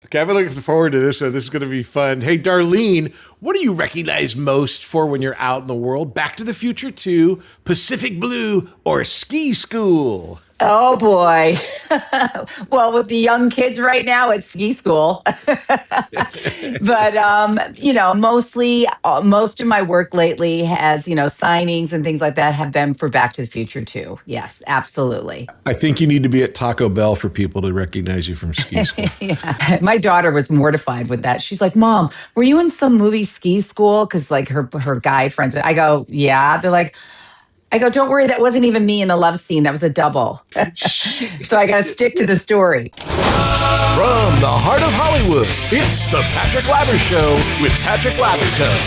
Okay, I've been looking forward to this one. This is going to be fun. Hey, Darlene, what do you recognize most for when you're out in the world? Back to the Future 2, Pacific Blue, or Ski School? Oh boy. Well, with the young kids right now, it's ski school. But mostly most of my work lately has, signings and things like that have been for Back to the Future too. Yes, absolutely. I think you need to be at Taco Bell for people to recognize you from Ski School. Yeah. My daughter was mortified with that. She's like, "Mom, were you in some movie ski school?" Because like her guy friends. I go, "Yeah." They're like, I go, "Don't worry, that wasn't even me in the love scene. That was a double." So I got to stick to the story. From the heart of Hollywood, it's the Patrick Labyorteaux Show with Patrick Labyorteaux.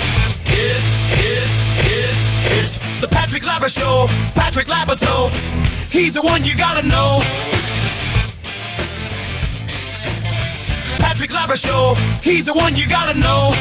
It's the Patrick Labyorteaux Show. Patrick Labyorteaux. He's the one you gotta know. Patrick Labyorteaux Show. He's the one you gotta know.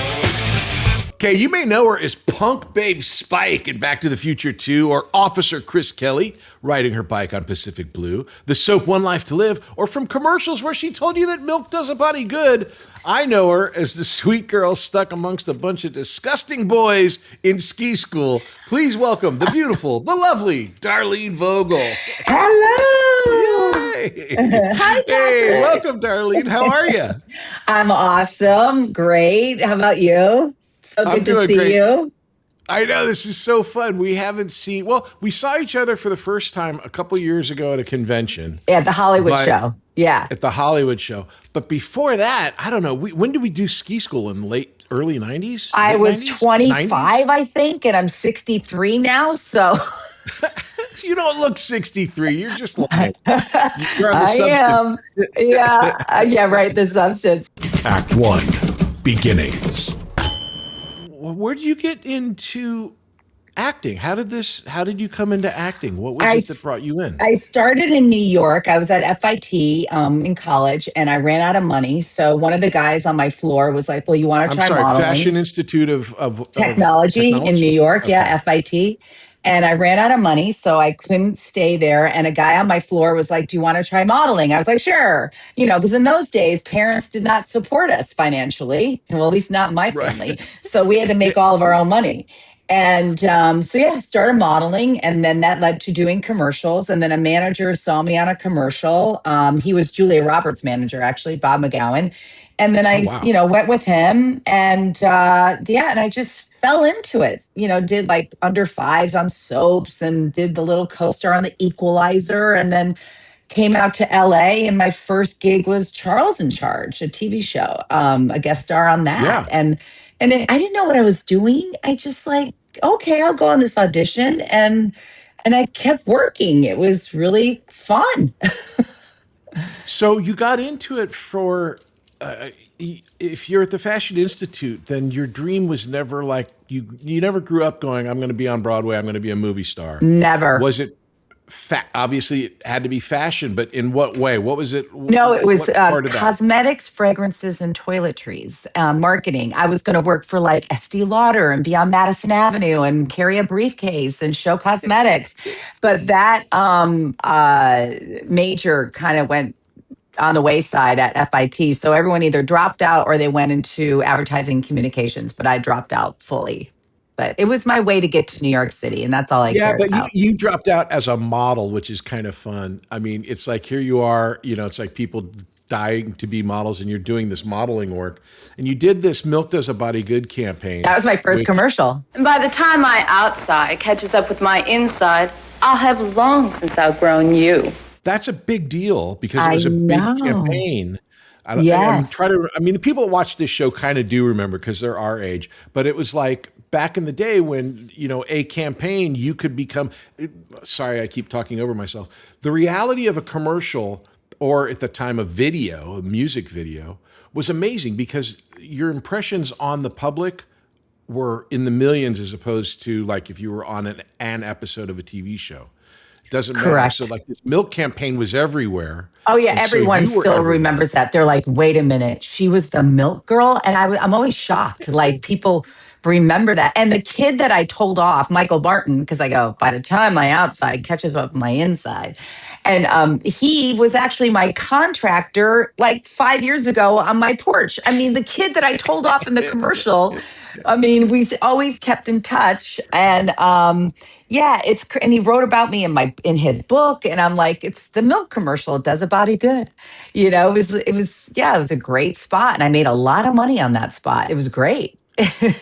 Okay, you may know her as Punk Babe Spike in Back to the Future 2, or Officer Chris Kelly riding her bike on Pacific Blue, the soap One Life to Live, or from commercials where she told you that milk does a body good. I know her as the sweet girl stuck amongst a bunch of disgusting boys in Ski School. Please welcome the beautiful, the lovely Darlene Vogel. Hello. Yay. Hi, Patrick. Hey, welcome, Darlene. How are you? I'm awesome. Great. How about you? So I'm good to doing see great. you. I know, this is so fun. We haven't seen, well, we saw each other for the first time a couple years ago at a convention. Yeah, the Hollywood But- show. Yeah. At the Hollywood show. But before that, I don't know, when did we do Ski School? In the early 90s? I Late was 90s? 25, 90s? I think, and I'm 63 now. So You don't look 63. You're just like, you're on the I substance. am. Yeah. Yeah, right. The substance. Act 1, Beginnings. Where did you get into acting? How did you come into acting? What was I, it that s- brought you in? I started in New York. I was at FIT in college and I ran out of money. So one of the guys on my floor was like, "Well, you want to I'm try sorry, Fashion modeling?" Institute of Technology in New Technology? York. Yeah, Okay. FIT. And I ran out of money, so I couldn't stay there. And a guy on my floor was like, "Do you want to try modeling?" I was like, "Sure." Because in those days, parents did not support us financially. Well, at least not my family. Right. So we had to make all of our own money. And yeah, I started modeling. And then that led to doing commercials. And then a manager saw me on a commercial. He was Julia Roberts' manager, actually, Bob McGowan. And then Oh, I, wow. went with him and yeah, and I just fell into it. Did like under fives on soaps and did the little co-star on the Equalizer, and then came out to LA and my first gig was Charles in Charge, a TV show, a guest star on that. Yeah. I didn't know what I was doing. I just like, okay, I'll go on this audition, and I kept working. It was really fun. So you got into it for, if you're at the Fashion Institute, then your dream was never like, you never grew up going, I'm going to be on Broadway, I'm going to be a movie star. Never. Was it, obviously it had to be fashion, but in what way? What was it? No, it was What part of that? cosmetics, fragrances, and toiletries, marketing. I was going to work for like Estee Lauder and be on Madison Avenue and carry a briefcase and show cosmetics. But that major kind of went on the wayside at FIT. So everyone either dropped out or they went into advertising communications, but I dropped out fully. But it was my way to get to New York City, and that's all I Yeah, cared but about. you dropped out as a model, which is kind of fun. I mean, it's like here you are, it's like people dying to be models and you're doing this modeling work. And you did this Milk Does a Body Good campaign. That was my first which- commercial. And by the time my outside catches up with my inside, I'll have long since outgrown you. That's a big deal because it I was a big know. campaign. Yes. The people that watch this show kind of do remember because they're our age, but it was like back in the day when, a campaign, you could become, sorry, I keep talking over myself. The reality of a commercial, or at the time a video, a music video, was amazing because your impressions on the public were in the millions as opposed to like if you were on an episode of a TV show. Doesn't matter. Correct. So like this milk campaign was everywhere. Oh yeah, And so everyone you were still everywhere. remembers that. They're like, "Wait a minute, she was the milk girl," and I'm always shocked. Like people remember that. And the kid that I told off, Michael Barton, because I go, by the time my outside catches up with my inside. And he was actually my contractor like 5 years ago on my porch. I mean, the kid that I told off in the commercial, I mean, we always kept in touch. And yeah, and he wrote about me in his book. And I'm like, it's the milk commercial. It does a body good. It was a great spot. And I made a lot of money on that spot. It was great.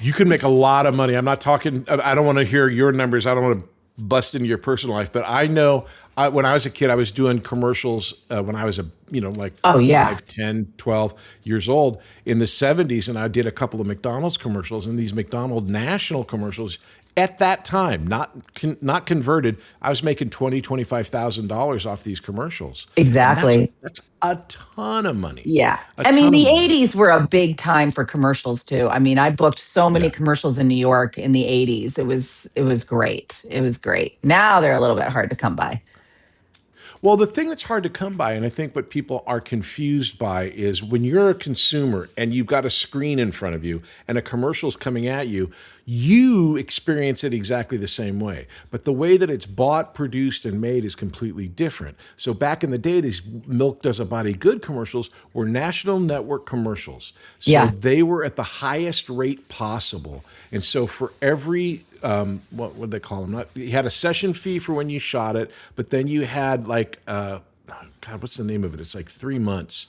You can make a lot of money. I'm not talking, I don't want to hear your numbers. I don't want to bust into your personal life, but I know when I was a kid, I was doing commercials when I was Oh, yeah. 5, 10, 12 years old in the 70s. And I did a couple of McDonald's commercials, and these McDonald's national commercials at that time, not converted. I was making $25,000 off these commercials. Exactly. That's a ton of money. Yeah. I mean, the 80s were a big time for commercials too. I mean, I booked so many commercials in New York in the 80s. It was great. It was great. Now they're a little bit hard to come by. Well, the thing that's hard to come by, and I think what people are confused by, is when you're a consumer and you've got a screen in front of you and a commercial's coming at you, you experience it exactly the same way. But the way that it's bought, produced, and made is completely different. So back in the day, these Milk Does a Body Good commercials were national network commercials. So they were at the highest rate possible. And so for every what would they call them? You had a session fee for when you shot it, but then you had God, what's the name of it? It's like 3 months.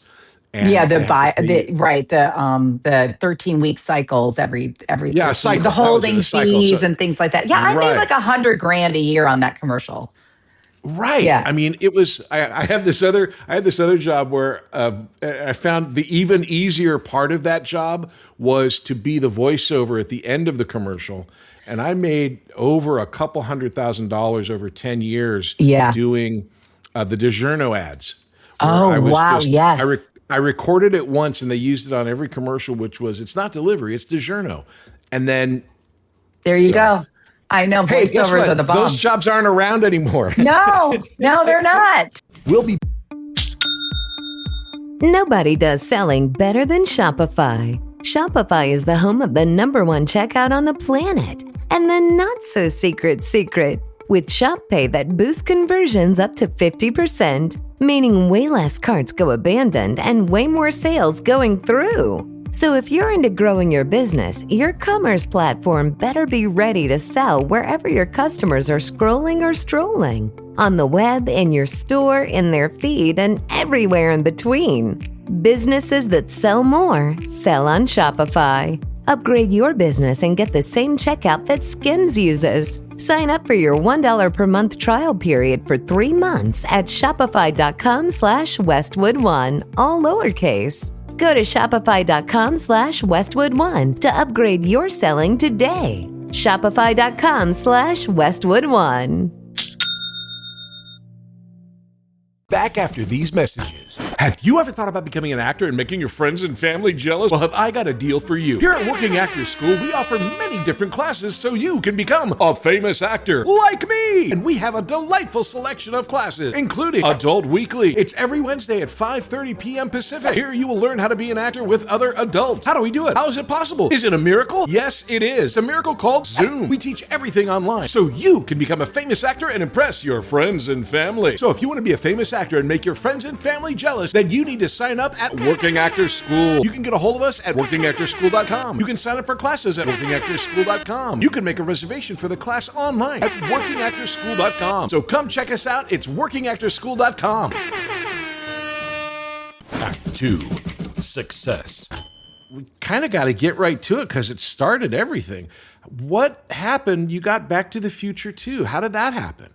And the 13-week cycles every cycle. The holding fees and things like that. Yeah, I made like $100,000 a year on that commercial. Right. Yeah. I mean, it was. I had this other job where I found the even easier part of that job was to be the voiceover at the end of the commercial. And I made over a couple $100,000 over 10 years doing the DiGiorno ads. Oh, wow. Yes. I recorded it once and they used it on every commercial, which was, it's not delivery, it's DiGiorno. And then. There you go. I know. Hey, voiceovers are the bomb. Those jobs aren't around anymore. No, they're not. We'll be. Nobody does selling better than Shopify. Shopify is the home of the #1 checkout on the planet. And the not-so-secret secret, with Shop Pay that boosts conversions up to 50%, meaning way less carts go abandoned and way more sales going through. So if you're into growing your business, your commerce platform better be ready to sell wherever your customers are scrolling or strolling. On the web, in your store, in their feed, and everywhere in between. Businesses that sell more, sell on Shopify. Upgrade your business and get the same checkout that Skims uses. Sign up for your $1 per month trial period for 3 months at shopify.com/Westwood1, all lowercase. Go to shopify.com/Westwood1 to upgrade your selling today. Shopify.com/Westwood1. Back after these messages. Have you ever thought about becoming an actor and making your friends and family jealous? Well, have I got a deal for you. Here at Working Actors School, we offer many different classes so you can become a famous actor like me. And we have a delightful selection of classes, including Adult Weekly. It's every Wednesday at 5:30 p.m. Pacific. Here you will learn how to be an actor with other adults. How do we do it? How is it possible? Is it a miracle? Yes, it is. It's a miracle called Zoom. We teach everything online so you can become a famous actor and impress your friends and family. So if you want to be a famous actor and make your friends and family jealous, then you need to sign up at Working Actors School. You can get a hold of us at workingactorschool.com. You can sign up for classes at workingactorschool.com. You can make a reservation for the class online at workingactorschool.com. So come check us out. It's workingactorschool.com. Act 2, Success. We kind of got to get right to it because it started everything. What happened? You got Back to the Future 2. How did that happen?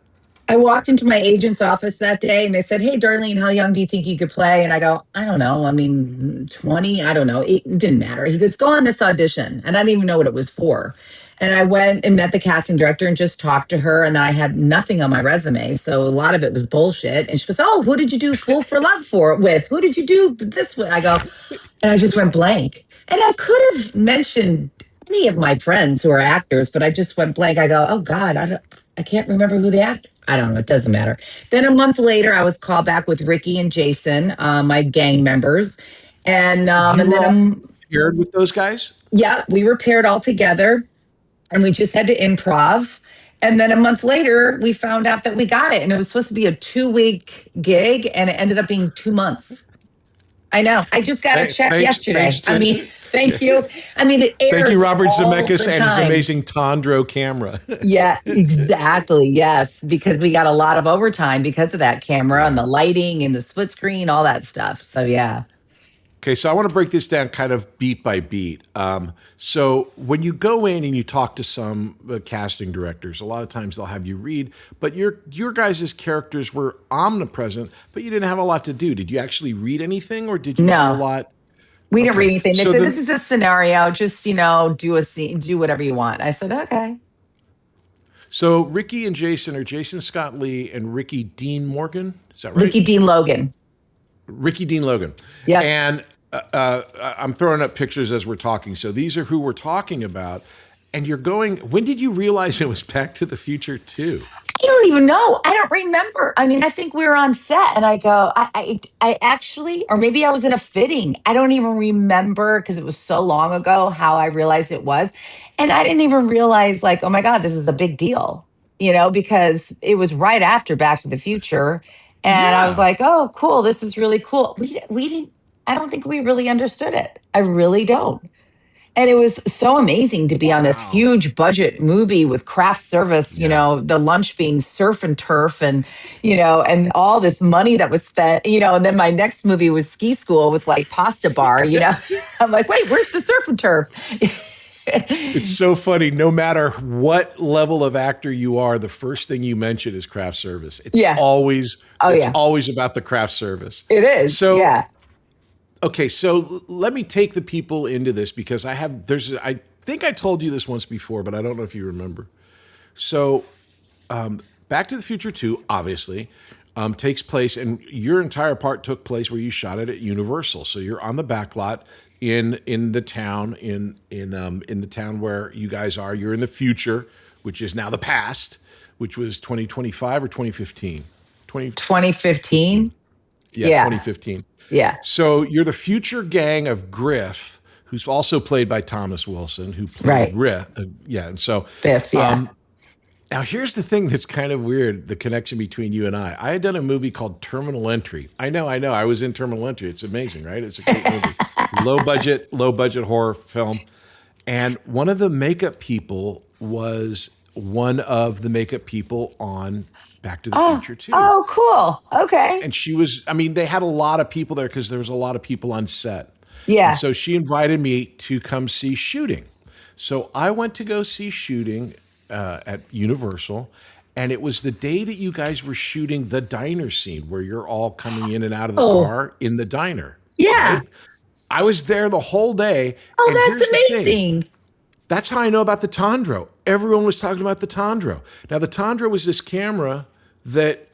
I walked into my agent's office that day and they said, "Hey, Darlene, how young do you think you could play?" And I go, "I don't know. I mean, 20, I don't know." It didn't matter. He goes, "Go on this audition." And I didn't even know what it was for. And I went and met the casting director and just talked to her. And then I had nothing on my resume. So a lot of it was bullshit. And she goes, "Oh, who did you do Fool for Love with? Who did you do this with?" I go, and I just went blank. And I could have mentioned any of my friends who are actors, but I just went blank. I go, "Oh God, I can't remember who the actor." I don't know. It doesn't matter. Then a month later, I was called back with Ricky and Jason, my gang members. And then paired with those guys? Yeah, we were paired all together and we just had to improv. And then a month later, we found out that we got it. And it was supposed to be a 2-week gig and it ended up being 2 months. I know. I just got a check yesterday. Thank you. I mean, it airs. Thank you, Robert all Zemeckis, the and his time. amazing Tondro camera. Yeah, exactly. Yes, because we got a lot of overtime because of that camera and the lighting and the split screen, all that stuff. So yeah. Okay, so I want to break this down kind of beat by beat. So when you go in and you talk to some casting directors, a lot of times they'll have you read, but your guys' characters were omnipresent, but you didn't have a lot to do. Did you actually read anything, or did you have a lot? We didn't read anything. They So said, this is a scenario. Just, do a scene, do whatever you want. I said, okay. So Ricky and Jason are Jason Scott Lee and Ricky Dean Morgan. Is that right? Ricky Dean Logan. Ricky Dean Logan. Yeah. And I'm throwing up pictures as we're talking. So these are who we're talking about. And you're going, when did you realize it was Back to the Future 2? I don't even know. I don't remember. I mean, I think we were on set and I go, I actually, or maybe I was in a fitting. I don't even remember because it was so long ago how I realized it was. And I didn't even realize like, oh my God, this is a big deal, because it was right after Back to the Future. And I was like, oh, cool. This is really cool. We didn't, I don't think we really understood it. I really don't. And it was so amazing to be on this huge budget movie with craft service, the lunch being surf and turf and, and all this money that was spent, and then my next movie was Ski School with like pasta bar, I'm like, wait, where's the surf and turf? It's so funny. No matter what level of actor you are, the first thing you mention is craft service. It's always about the craft service. It is. So, yeah. Okay, so let me take the people into this because I think I told you this once before, but I don't know if you remember. So, Back to the Future 2, obviously, takes place, and your entire part took place where you shot it at Universal. So you're on the back lot in the town in the town where you guys are. You're in the future, which is now the past, which was 2025 or 2015. 2015. Yeah, 2015. Yeah. So you're the future gang of Griff, who's also played by Thomas Wilson, who played Riff. And so Biff. Yeah. Now here's the thing that's kind of weird: the connection between you and I. I had done a movie called Terminal Entry. I know. I was in Terminal Entry. It's amazing, right? It's a great movie. low budget horror film. And one of the makeup people was one of the makeup people on Back to the Future 2. Oh, cool. Okay. And she was, they had a lot of people there because there was a lot of people on set. Yeah. And so she invited me to come see shooting. So I went to go see shooting at Universal. And it was the day that you guys were shooting the diner scene where you're all coming in and out of the car in the diner. Yeah. Right? I was there the whole day. Oh, that's amazing. That's how I know about the Tondro. Everyone was talking about the Tondro. Now, the Tondro was this camera that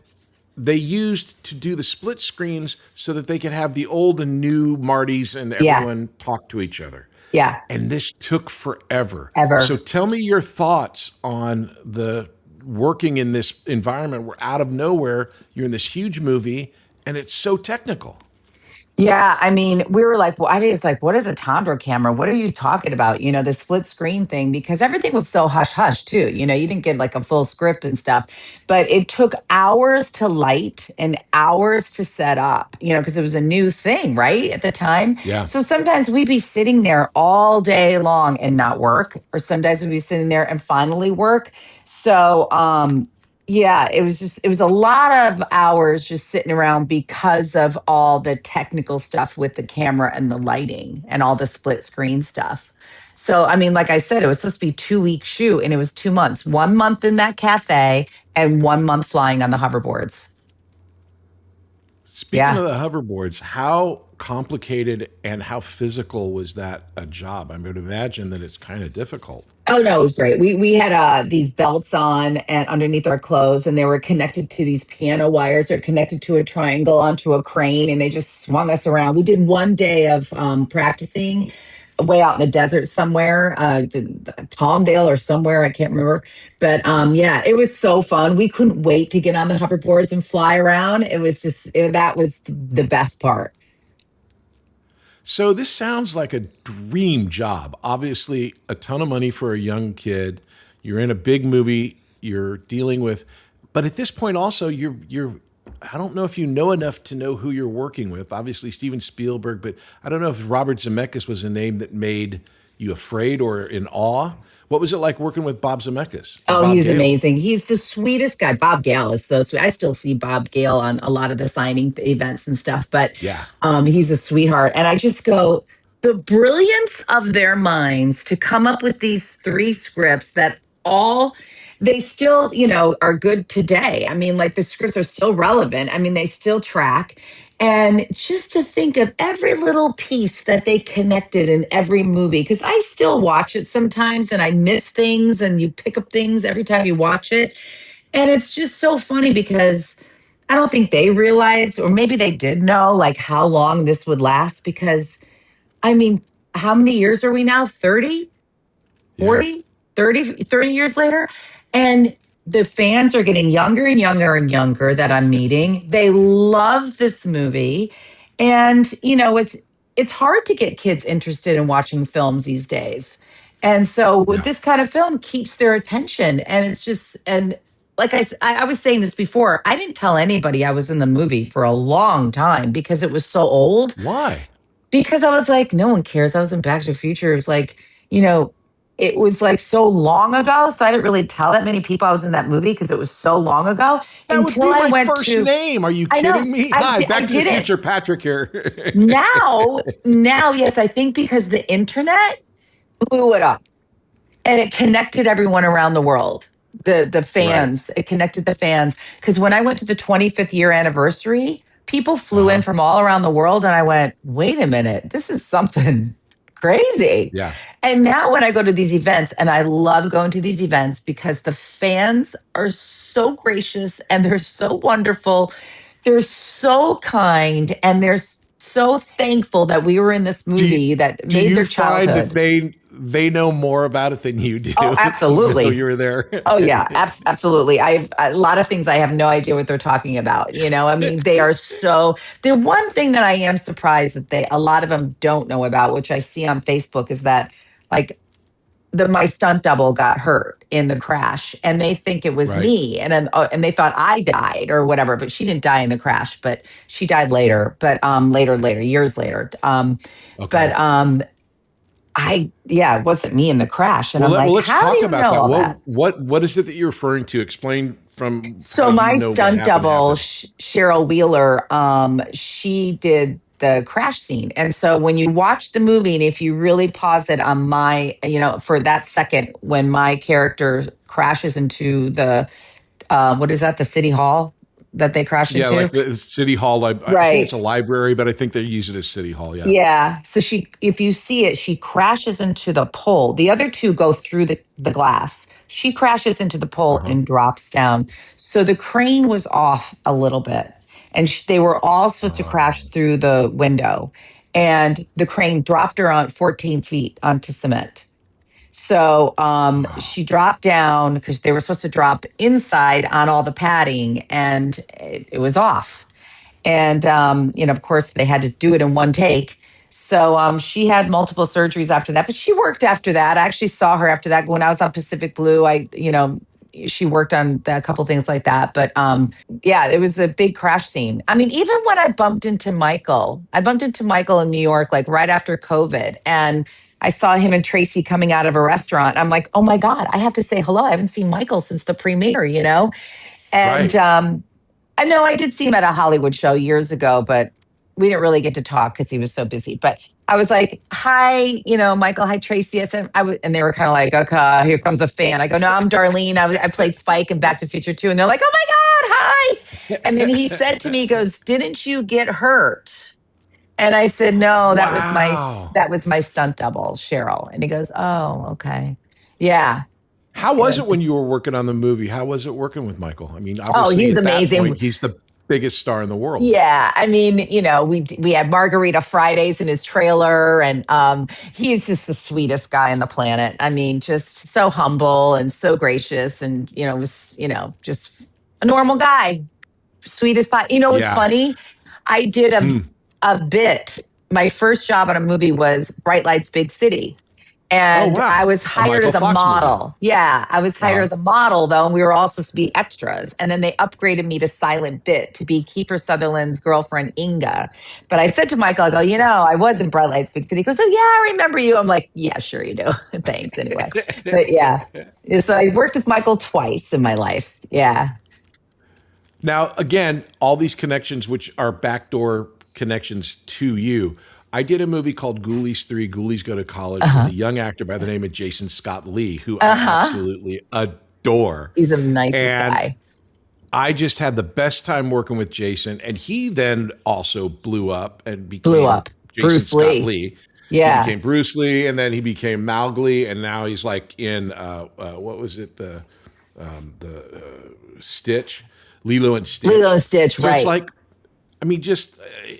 they used to do the split screens so that they could have the old and new Martys and everyone talk to each other. Yeah. And this took forever. Ever. So tell me your thoughts on the working in this environment where out of nowhere, you're in this huge movie and it's so technical. Yeah, we were like, well, I was like, what is a Tondro camera? What are you talking about? The split screen thing, because everything was so hush hush too. You didn't get like a full script and stuff, but it took hours to light and hours to set up, because it was a new thing, right? At the time. Yeah. So sometimes we'd be sitting there all day long and not work, or sometimes we'd be sitting there and finally work. So, yeah, it was a lot of hours just sitting around because of all the technical stuff with the camera and the lighting and all the split screen stuff. So, like I said, it was supposed to be 2-week shoot and it was 2 months, 1 month in that cafe and 1 month flying on the hoverboards. Speaking of the hoverboards, how complicated and how physical was that a job? I would imagine that it's kind of difficult. Oh no, it was great. We had these belts on and underneath our clothes, and they were connected to these piano wires. They're connected to a triangle onto a crane, and they just swung us around. We did 1 day of practicing way out in the desert somewhere, Palmdale or somewhere, I can't remember. But yeah, it was so fun. We couldn't wait to get on the hoverboards and fly around. It was that was the best part. So this sounds like a dream job. Obviously, a ton of money for a young kid. You're in a big movie. You're dealing with, but at this point, also you're. I don't know if you know enough to know who you're working with. Obviously, Steven Spielberg, but I don't know if Robert Zemeckis was a name that made you afraid or in awe. What was it like working with Bob Zemeckis? Oh, Bob he's Gale? amazing. He's the sweetest guy. Bob Gale is so sweet. I still see Bob Gale on a lot of the signing events and stuff, but Yeah. he's a sweetheart. And I just go, the brilliance of their minds to come up with these three scripts that all they still, are good today. I mean, like the scripts are still relevant. I mean, they still track. And just to think of every little piece that they connected in every movie, because I still watch it sometimes and I miss things and you pick up things every time you watch it. And it's just so funny because I don't think they realized, or maybe they did know, like how long this would last. Because, I mean, how many years are we now? 30? Yeah. 40, 30 years later. And the fans are getting younger and younger and younger that I'm meeting. They love this movie. And, it's hard to get kids interested in watching films these days. And so with Yeah. this kind of film keeps their attention. And it's just, and like I was saying this before, I didn't tell anybody I was in the movie for a long time because it was so old. Why? Because I was like, no one cares. I was in Back to the Future. It was like, it was like so long ago. So I didn't really tell that many people I was in that movie because it was so long ago That would until be I my went first to, name. Are you I know, kidding me? I, Hi, I Back to the didn't. Future, Patrick here. Now, yes, I think because the internet blew it up and it connected everyone around the world. The Right. fans, it connected the fans. Because when I went to the 25th year anniversary, people flew in Uh-huh. from all around the world, and I went, wait a minute, this is something crazy. Yeah. And now when I go to these events, and I love going to these events because the fans are so gracious and they're so wonderful. They're so kind and they're so thankful that we were in this Do you, movie that do made you their find that childhood. they know more about it than you do? Oh, Even though absolutely. you were there. Oh yeah, absolutely. I have a lot of things I have no idea what they're talking about. I mean, they are so. The one thing that I am surprised that a lot of them don't know about, which I see on Facebook, is that like my stunt double got hurt in the crash, and they think it was Right. me, and they thought I died or whatever, but she didn't die in the crash, but she died later, but later, years later. But Okay. it wasn't me in the crash, and Well, I'm like, let's how do talk you about know that. all that? What is it that you're referring to? Explain from how So you my know what stunt happened double, happened. Cheryl Wheeler, she did the crash scene. And so when you watch the movie, and if you really pause it on for that second when my character crashes into the what is that, the city hall that they crash Yeah, like into? the city hall. I think it's Right. a library, but I think they use it as city hall. Yeah. Yeah. So if you see it, she crashes into the pole. The other two go through the glass. She crashes into the pole Uh-huh. and drops down. So the crane was off a little bit, and they were all supposed to crash through the window. And the crane dropped her on 14 feet onto cement. So she dropped down because they were supposed to drop inside on all the padding, and it was off. And, of course, they had to do it in one take. So she had multiple surgeries after that, but she worked after that. I actually saw her after that when I was on Pacific Blue. She worked on a couple things like that. But yeah, it was a big crash scene. I mean, even when I bumped into Michael in New York, like right after COVID. And I saw him and Tracy coming out of a restaurant. I'm like, oh my God, I have to say hello. I haven't seen Michael since the premiere. And Right. I know I did see him at a Hollywood show years ago, but we didn't really get to talk because he was so busy. But I was like, "Hi, Michael. Hi, Tracy." I said, and they were kind of like, "Okay, here comes a fan." I go, "No, I'm Darlene. I played Spike in Back to the Future 2." And they're like, "Oh my God, hi!" And then he said to me, he goes, "Didn't you get hurt?" And I said, "No, Wow. that was my stunt double, Cheryl." And he goes, "Oh, okay, yeah." How It was it was, when you were working on the movie? How was it working with Michael? I mean, oh, obviously he's at that amazing. point, he's the biggest star in the world. Yeah, I mean, we had Margarita Fridays in his trailer, and he's just the sweetest guy on the planet. I mean, just so humble and so gracious, and was just a normal guy, sweetest pie. You know what's Yeah. funny? I did Hmm. a bit my first job on a movie was Bright Lights, Big City. Oh, And wow. I was A hired Michael as a Fox movie. model. Yeah, I was hired Uh-huh. as a model though, and we were all supposed to be extras. And then they upgraded me to silent bit to be Kiefer Sutherland's girlfriend Inga. But I said to Michael, I go, I was in Bright Lights Big City. He goes, oh yeah, I remember you. I'm like, yeah, sure you do. Thanks anyway. But yeah, so I worked with Michael twice in my life. Yeah. Now, again, all these connections, which are backdoor connections to you. I did a movie called Ghoulies 3, Ghoulies Go to College, with a young actor by the name of Jason Scott Lee, who I absolutely adore. He's the nicest And guy. I just had the best time working with Jason. And he then also blew up and became Jason Bruce Scott Lee. Lee. Yeah. He became Bruce Lee, and then he became Mowgli, and now he's like in, what was it? The Stitch? Lilo and Stitch. Lilo and Stitch, So right. it's like, I mean, just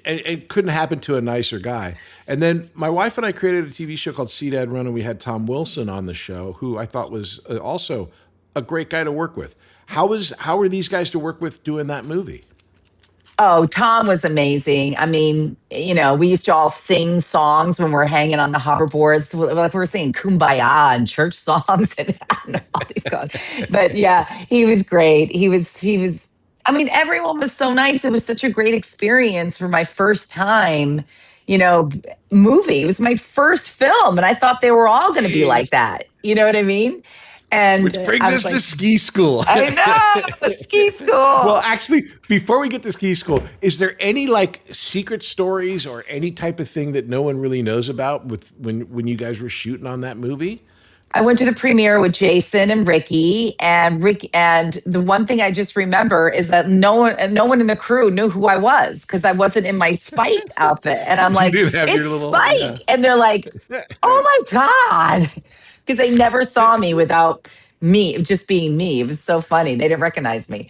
it couldn't happen to a nicer guy. And then my wife and I created a TV show called See Dad Run, and we had Tom Wilson on the show, who I thought was also a great guy to work with. How were these guys to work with doing that movie? Oh, Tom was amazing. I mean, we used to all sing songs when we're hanging on the hoverboards. Like we were singing Kumbaya and church songs and I don't know, all these songs. But yeah, he was great. He was, I mean, everyone was so nice. It was such a great experience for my first time, movie. It was my first film. And I thought they were all going to be like that. You know what I mean? And Which brings I was us to like, ski school. I know, ski school. Well, actually, before we get to ski school, is there any like secret stories or any type of thing that no one really knows about with when you guys were shooting on that movie? I went to the premiere with Jason and Ricky, and the one thing I just remember is that no one in the crew knew who I was because I wasn't in my Spike outfit, and I'm like, didn't have your it's little- Spike, yeah. and they're like, oh my god, because they never saw me without me just being me. It was so funny; they didn't recognize me.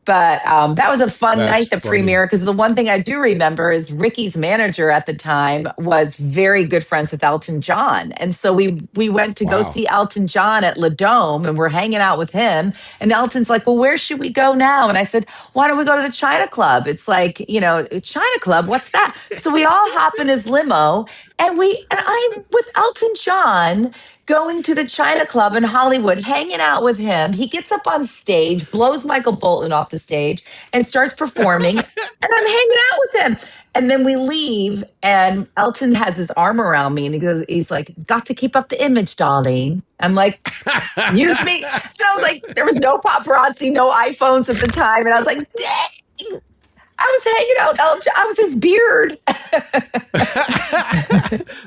But that was a fun That's night, the funny. premiere, because the one thing I do remember is Ricky's manager at the time was very good friends with Elton John. And so we went to go Wow. see Elton John at La Dome, and we're hanging out with him. And Elton's like, well, where should we go now? And I said, why don't we go to the China Club? It's like, China Club, what's that? So we all hop in his limo, and I'm with Elton John going to the China Club in Hollywood, hanging out with him. He gets up on stage, blows Michael Bolton off the stage, and starts performing. And I'm hanging out with him. And then we leave, and Elton has his arm around me, and he's like, got to keep up the image, Darlene. I'm like, use me. And I was like, there was no paparazzi, no iPhones at the time. And I was like, dang. I was hanging out with Elton. I was his beard.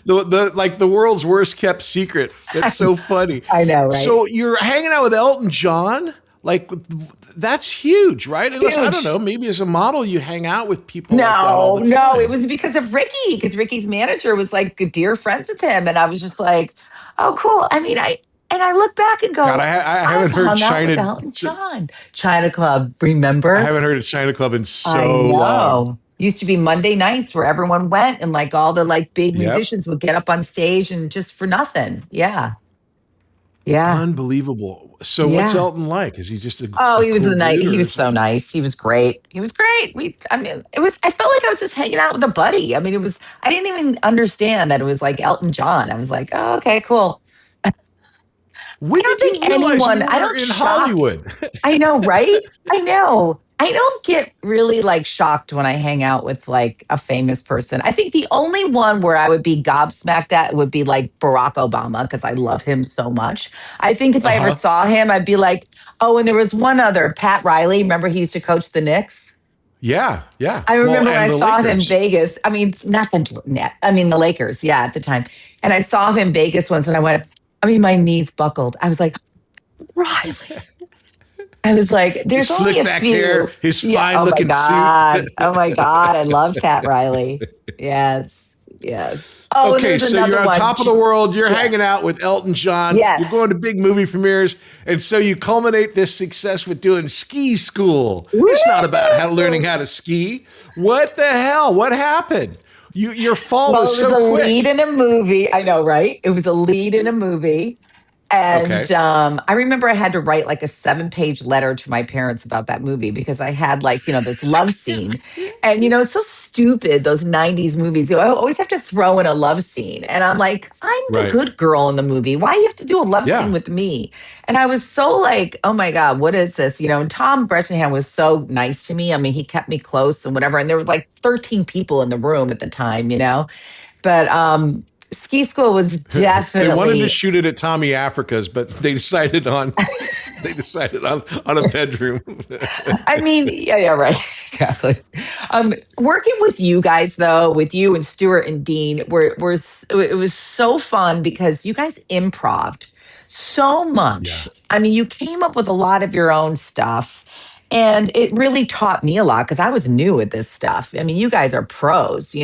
the world's worst kept secret. That's so funny. I know, right? So you're hanging out with Elton John? Like, that's huge, right? Unless, I Huge. don't know, maybe as a model you hang out with people like that all No, the time. it was because of Ricky, because Ricky's manager was like good dear friends with him. And I was just like, oh, cool. I mean, I look back and go, God, I haven't I've heard hung out China- with Elton John. China Club, remember? I haven't heard of China Club in I so know. long. Used to be Monday nights where everyone went and like all the like big Yep. musicians would get up on stage and just for nothing. Yeah. Yeah. Unbelievable. So what's Yeah. Elton like? Is he just a Oh, he was cool a nice. dude, He or was is so nice. He was great. He was great. I felt like I was just hanging out with a buddy. I mean, I didn't even understand that it was like Elton John. I was like, oh, okay, cool. When I don't did you think realize anyone, you I were don't in shock. Hollywood? I know, right? I know. I don't get really like shocked when I hang out with like a famous person. I think the only one where I would be gobsmacked at would be like Barack Obama because I love him so much. I think if I ever saw him, I'd be like, oh, and there was one other, Pat Riley. Remember he used to coach the Knicks? Yeah. I remember when I and the saw him in Lakers. Vegas. I mean, the Lakers, yeah, at the time. And I saw him in Vegas once and my knees buckled. I was like, Riley. I was like, there's His only slick a back few. hair, his Yeah, fine-looking suit. Oh my God. I love Pat Riley. Yes. Oh, and Okay, there's so another you're on one. top of the world. You're hanging out with Elton John. Yes. You're going to big movie premieres. And so you culminate this success with doing ski school. It's not about learning how to ski. What the hell? What happened? Your fall Well, was it was so a quick. lead in a movie. I know, right? It was a lead in a movie. And Okay. I remember I had to write like a 7-page letter to my parents about that movie because I had like, this love scene. And, it's so stupid, those 90s movies. I always have to throw in a love scene. And I'm like, I'm the Right. good girl in the movie. Why do you have to do a love scene Yeah. with me? And I was so like, oh my God, what is this? And Tom Bresnahan was so nice to me. I mean, he kept me close and whatever. And there were like 13 people in the room at the time. But ski school was They wanted to definitely. shoot it at Tommy Africa's, but they decided on on a bedroom. I mean, yeah, right, exactly. Working with you guys, though, with you and Stuart and Dean, it was so fun because you guys improved so Yeah. much. I mean, you came up with a lot of your own stuff, and it really taught me a lot because I was new at this stuff. I mean, you guys are pros.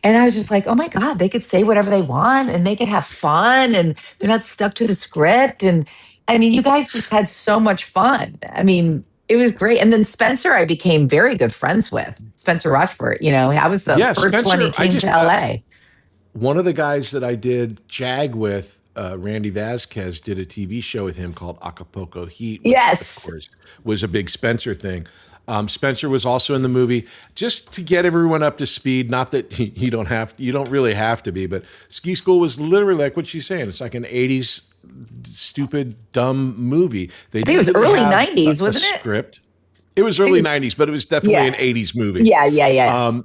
And I was just like, oh my God, they could say whatever they want and they could have fun and they're not stuck to the script. And I mean, you guys just had so much fun. I mean, it was great. And then Spencer, I became very good friends with Spencer Rushford. I was the Yeah, first one he Spencer. I came to just LA. one of the guys that I did JAG with, Randy Vasquez, did a TV show with him called Acapulco Heat, which of Yes. course was a big Spencer thing. Spencer was also in the movie. Just to get everyone up to speed, not that you don't really have to be, but Ski School was literally like what she's saying. It's like an '80s stupid dumb movie. They I think it was didn't really early have 90s, a wasn't it? script. It was early '90s, but it was definitely Yeah. an '80s movie. Yeah.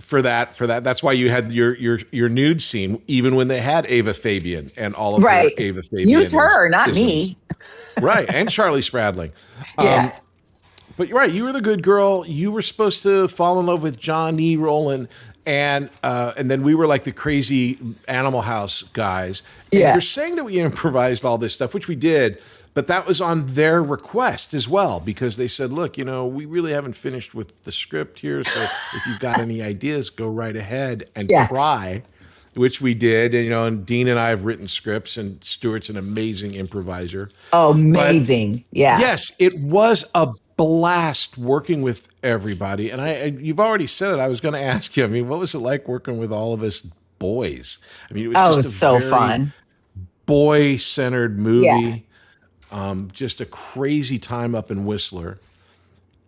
For that, that's why you had your nude scene, even when they had Ava Fabian and all of Right. her Ava Fabian. Use her, not isms. me. Right, and Charlie Spradling. Yeah. But you're right, you were the good girl. You were supposed to fall in love with John E. Rowland, and then we were like the crazy Animal House guys. And Yeah. you're saying that we improvised all this stuff, which we did, but that was on their request as well, because they said, look, we really haven't finished with the script here, so if you've got any ideas, go right ahead and Yeah. try, which we did. And Dean and I have written scripts, and Stuart's an amazing improviser. Oh, amazing. Yeah. Yes, it was a blast working with everybody. And you've already said it. I was going to ask you, I mean, what was it like working with all of us boys? I mean, it was Oh, it just was a so very fun. boy-centered movie. Yeah. Just a crazy time up in Whistler.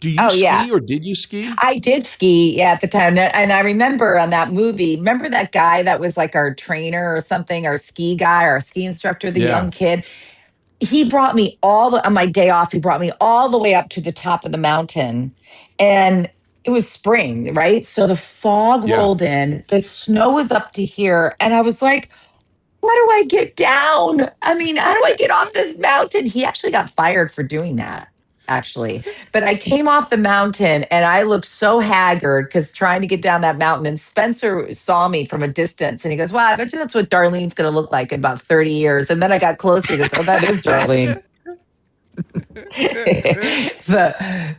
Do you Oh, ski yeah. or did you ski? I did ski, yeah, at the time. And I remember on that movie, remember that guy that was like our trainer or something, our ski guy, our ski instructor, the Yeah. young kid? He brought me on my day off, he brought me all the way up to the top of the mountain. And it was spring, right? So the fog Yeah. rolled in, the snow was up to here. And I was like, how do I get down? I mean, how do I get off this mountain? He actually got fired for doing that, actually. But I came off the mountain and I looked so haggard because trying to get down that mountain. And Spencer saw me from a distance and he goes, wow, I bet you that's what Darlene's going to look like in about 30 years. And then I got closer. He goes, oh, that is Darlene.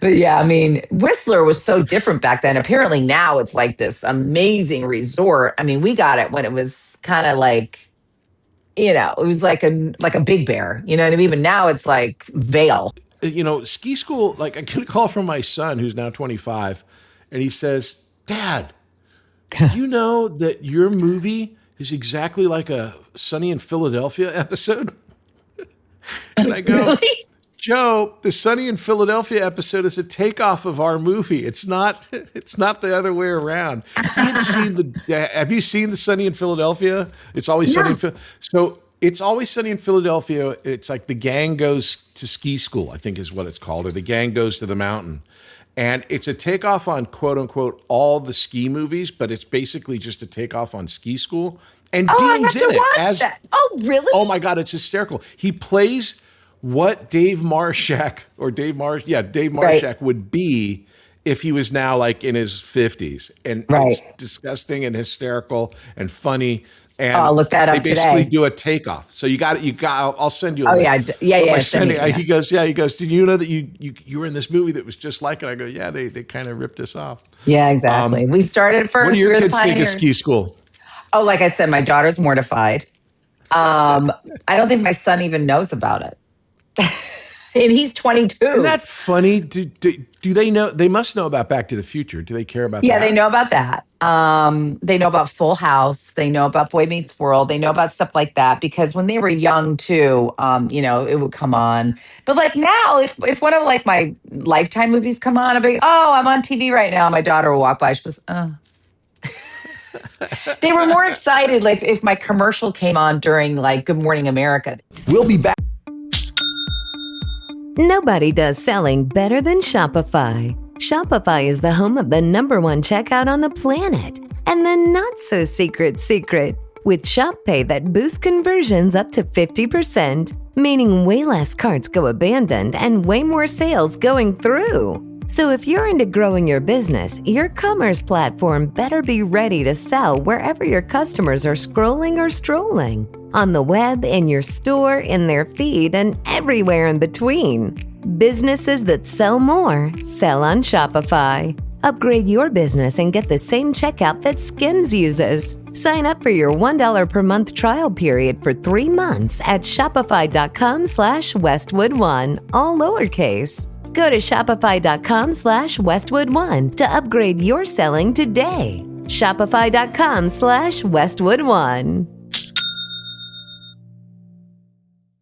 but yeah, I mean, Whistler was so different back then. Apparently now it's like this amazing resort. I mean, we got it when it was kind of like, it was like a Big Bear, you know what I mean? But now it's like Vale. Ski school, like I get a call from my son who's now 25, and he says, Dad, do you know that your movie is exactly like a Sunny in Philadelphia episode? And I go, Really? Joe, the Sunny in Philadelphia episode is a takeoff of our movie. It's not the other way around. Have you seen the Sunny in Philadelphia? It's always Sunny in Philadelphia. So it's always Sunny in Philadelphia. It's like the gang goes to ski school, I think is what it's called, or the gang goes to the mountain. And it's a takeoff on quote unquote all the ski movies, but it's basically just a takeoff on Ski School. And Oh, I Dean's have to in it watch that. Oh, really? oh my God, it's hysterical. He plays what Dave Marshak would be if he was now like in his 50s. And Right. it's disgusting and hysterical and funny. And I'll look that up they basically today. do a takeoff. So you got I'll send you a Oh, link. yeah. Yeah. But by Send me, sending- yeah. He goes, did you know that you were in this movie that was just like it? I go, yeah, they kind of ripped us off. Yeah, exactly. We started first. What do We your were the kids think of pioneers. Ski School? Oh, like I said, my daughter's mortified. I don't think my son even knows about it. and he's 22. Isn't that funny? Do they know? They must know about Back to the Future. Do they care about that? Yeah, they know about that. They know about Full House. They know about Boy Meets World. They know about stuff like that because when they were young too, it would come on. But like now, if one of like my Lifetime movies come on, I'll be, oh, I'm on TV right now. My daughter will walk by. She goes, oh. They were more excited like if my commercial came on during like Good Morning America. We'll be back. Nobody does selling better than Shopify. Shopify is the home of the #1 checkout on the planet. And the not-so-secret with Shop Pay that boosts conversions up to 50%, meaning way less carts go abandoned and way more sales going through. So if you're into growing your business, your commerce platform better be ready to sell wherever your customers are scrolling or strolling. On the web, in your store, in their feed, and everywhere in between. Businesses that sell more, sell on Shopify. Upgrade your business and get the same checkout that Skims uses. Sign up for your $1 per month trial period for 3 months at shopify.com/Westwood1, all lowercase. Go to shopify.com/Westwood1 to upgrade your selling today. Shopify.com/Westwood1.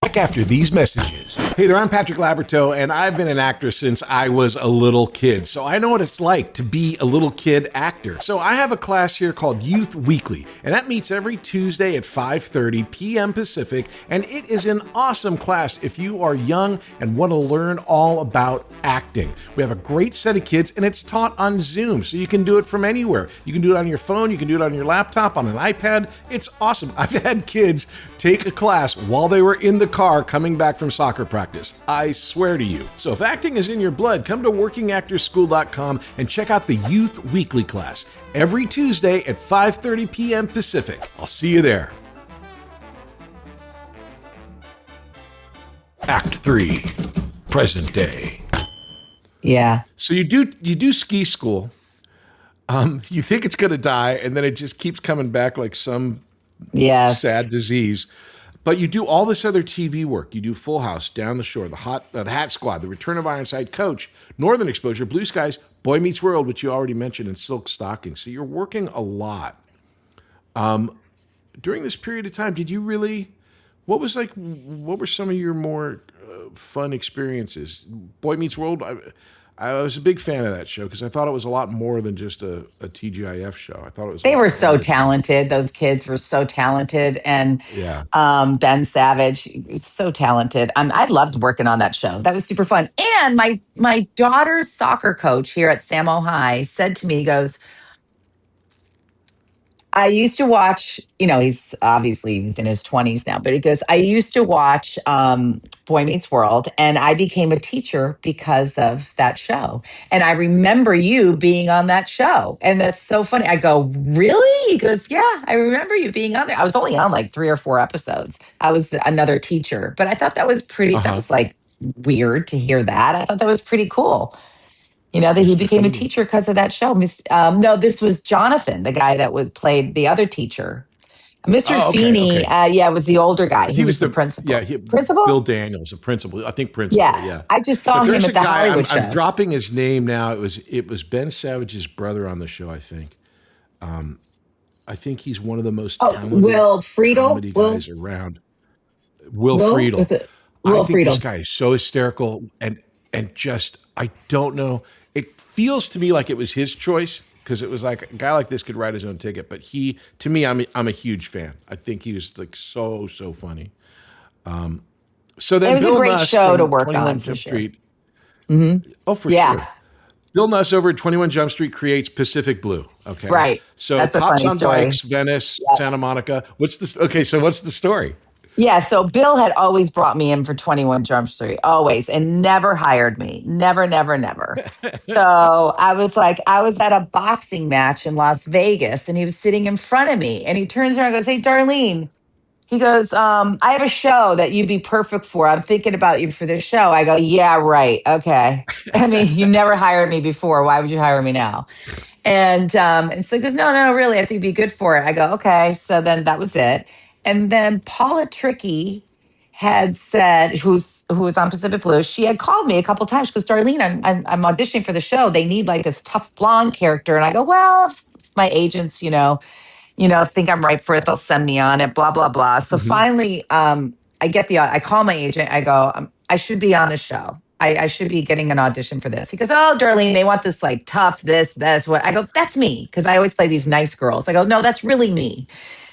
Back after these messages. Hey there, I'm Patrick Labyorteaux, and I've been an actor since I was a little kid, so I know what it's like to be a little kid actor. So I have a class here called Youth Weekly, and that meets every Tuesday at 5:30 p.m. Pacific, and it is an awesome class if you are young and want to learn all about acting. We have a great set of kids, and it's taught on Zoom, so you can do it from anywhere. You can do it on your phone, you can do it on your laptop, on an iPad. It's awesome. I've had kids take a class while they were in the car coming back from soccer practice. I swear to you. So if acting is in your blood, come to workingactorschool.com and check out the Youth Weekly class every Tuesday at 5:30 p.m. Pacific. I'll see you there. Act 3, present day. Yeah. So you do ski school. You think it's going to die, and then it just keeps coming back like some sad disease. But you do all this other TV work. You do Full House, Down the Shore, the Hat Squad, The Return of Ironside, Coach, Northern Exposure, Blue Skies, Boy Meets World, which you already mentioned, and Silk Stockings. So you're working a lot. During this period of time, did you really? What were some of your more fun experiences? Boy Meets World. I was a big fan of that show because I thought it was a lot more than just a TGIF show. I thought it was. They were so talented. Those kids were so talented. And yeah. Ben Savage, so talented. I loved working on that show. That was super fun. And my daughter's soccer coach here at Samo High said to me, he goes, I used to watch, he's in his 20s now, but he goes, I used to watch Boy Meets World, and I became a teacher because of that show. And I remember you being on that show. And that's so funny. I go, really? He goes, yeah, I remember you being on there. I was only on like 3 or 4 episodes. I was another teacher, but I thought that was pretty, that was like weird to hear that. I thought that was pretty cool. That he became a teacher because of that show. No, this was Jonathan, the guy that played the other teacher. Mr. Feeney, was the older guy. He was the principal. Yeah, principal? Bill Daniels, a principal. I think principal, yeah. I just saw him at the Hollywood show. I'm dropping his name now. It was Ben Savage's brother on the show, I think. I think he's one of the most talented Will Friedle? comedy guys around. Will Friedle. Was it Will I think Friedle? This guy is so hysterical and just, I don't know. It feels to me like it was his choice because it was like a guy like this could write his own ticket. But to me, I'm a huge fan. I think he was like so funny. So then it was Bill a great Nuss show to work 21 on for Jump sure. Street. Mm-hmm. Oh, for sure. Bill Nuss over at 21 Jump Street creates Pacific Blue. Okay, right. So that's Cops on story. Bikes, Venice, Santa Monica. What's the story? Yeah, so Bill had always brought me in for 21 Jump Street, always, and never hired me. Never. So I was at a boxing match in Las Vegas, and he was sitting in front of me, and he turns around and goes, hey, Darlene. He goes, I have a show that you'd be perfect for. I'm thinking about you for this show. I go, yeah, right. Okay. I mean, you never hired me before. Why would you hire me now? And so he goes, no, really, I think you'd be good for it. I go, okay. So then that was it. And then Paula Trickey had said, who was on Pacific Blue, she had called me a couple times. She goes, Darlene, I'm auditioning for the show. They need like this tough blonde character. And I go, well, if my agents, think I'm right for it, they'll send me on it, blah, blah, blah. So Hmm. finally, I call my agent. I go, I should be on the show. I should be getting an audition for this. He goes, oh, Darlene, they want this like tough, this, what. I go, that's me. Cause I always play these nice girls. I go, no, that's really me.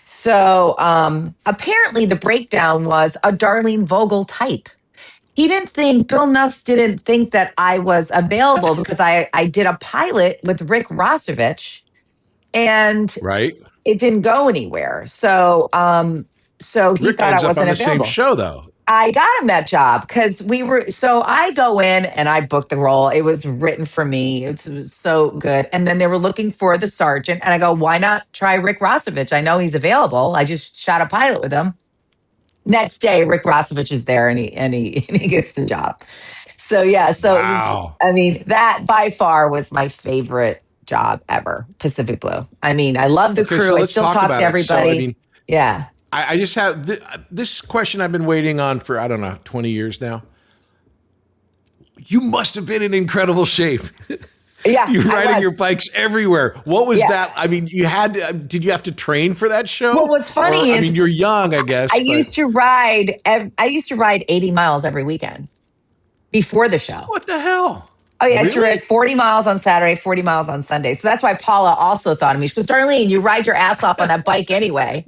So apparently the breakdown was a Darlene Vogel type. Bill Nuss didn't think that I was available because I did a pilot with Rick Rosovich and Right. it didn't go anywhere. So he Rick thought I ends up on wasn't the same available. show, though. I got him that job because so I go in and I booked the role. It was written for me. It was so good. And then they were looking for the sergeant. And I go, why not try Rick Rosovich? I know he's available. I just shot a pilot with him. Next day, Rick Rosovich is there and he gets the job. So yeah, so it was, Wow. I mean, that by far was my favorite job ever, Pacific Blue. I mean, I love the Okay, crew. so I let's still talk talk to about it. So, I everybody. mean, Yeah. I just have this question I've been waiting on for, I don't know, 20 years now. You must have been in incredible shape. Yeah. You're I riding was. your bikes everywhere. What was Yeah. that? I mean, did you have to train for that show? Well, what's funny Or, I is mean, you're young, I guess. I But used to ride 80 miles every weekend before the show. what the hell? Oh, yeah. I used to Really? ride 40 miles on Saturday, 40 miles on Sunday. So that's why Paula also thought of me. She goes, Darlene, you ride your ass off on that bike anyway.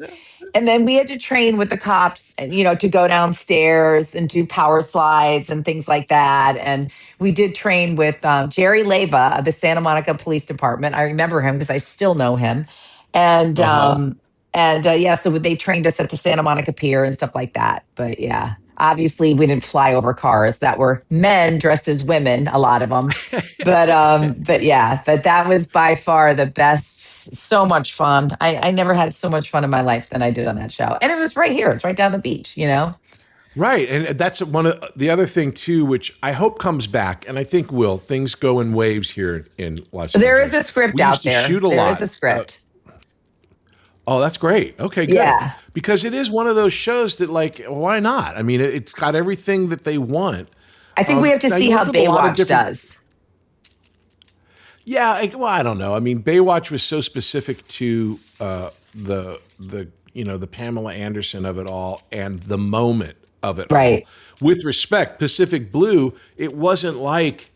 And then we had to train with the cops, and, to go downstairs and do power slides and things like that. And we did train with Jerry Leyva of the Santa Monica Police Department. I remember him because I still know him. And Uh-huh. yeah, so they trained us at the Santa Monica Pier and stuff like that. But yeah, obviously we didn't fly over cars that were men dressed as women, a lot of them. But yeah, but that was by far the best. So much fun. I never had so much fun in my life than I did on that show. And it was right here. It's right down the beach. Right. And that's one of the other thing too, which I hope comes back. And I think will. Things go in waves here in Los There Angeles. is a script We used out to there. shoot a There lot. is a script. Oh, that's great. Okay, good. Yeah. Because it is one of those shows that, like, why not? I mean, it's got everything that they want. I think we have to Now see you how work with a lot of Baywatch different- does. Yeah, well, I don't know. I mean, Baywatch was so specific to the the Pamela Anderson of it all and the moment of it all. Right. With respect, Pacific Blue, it wasn't like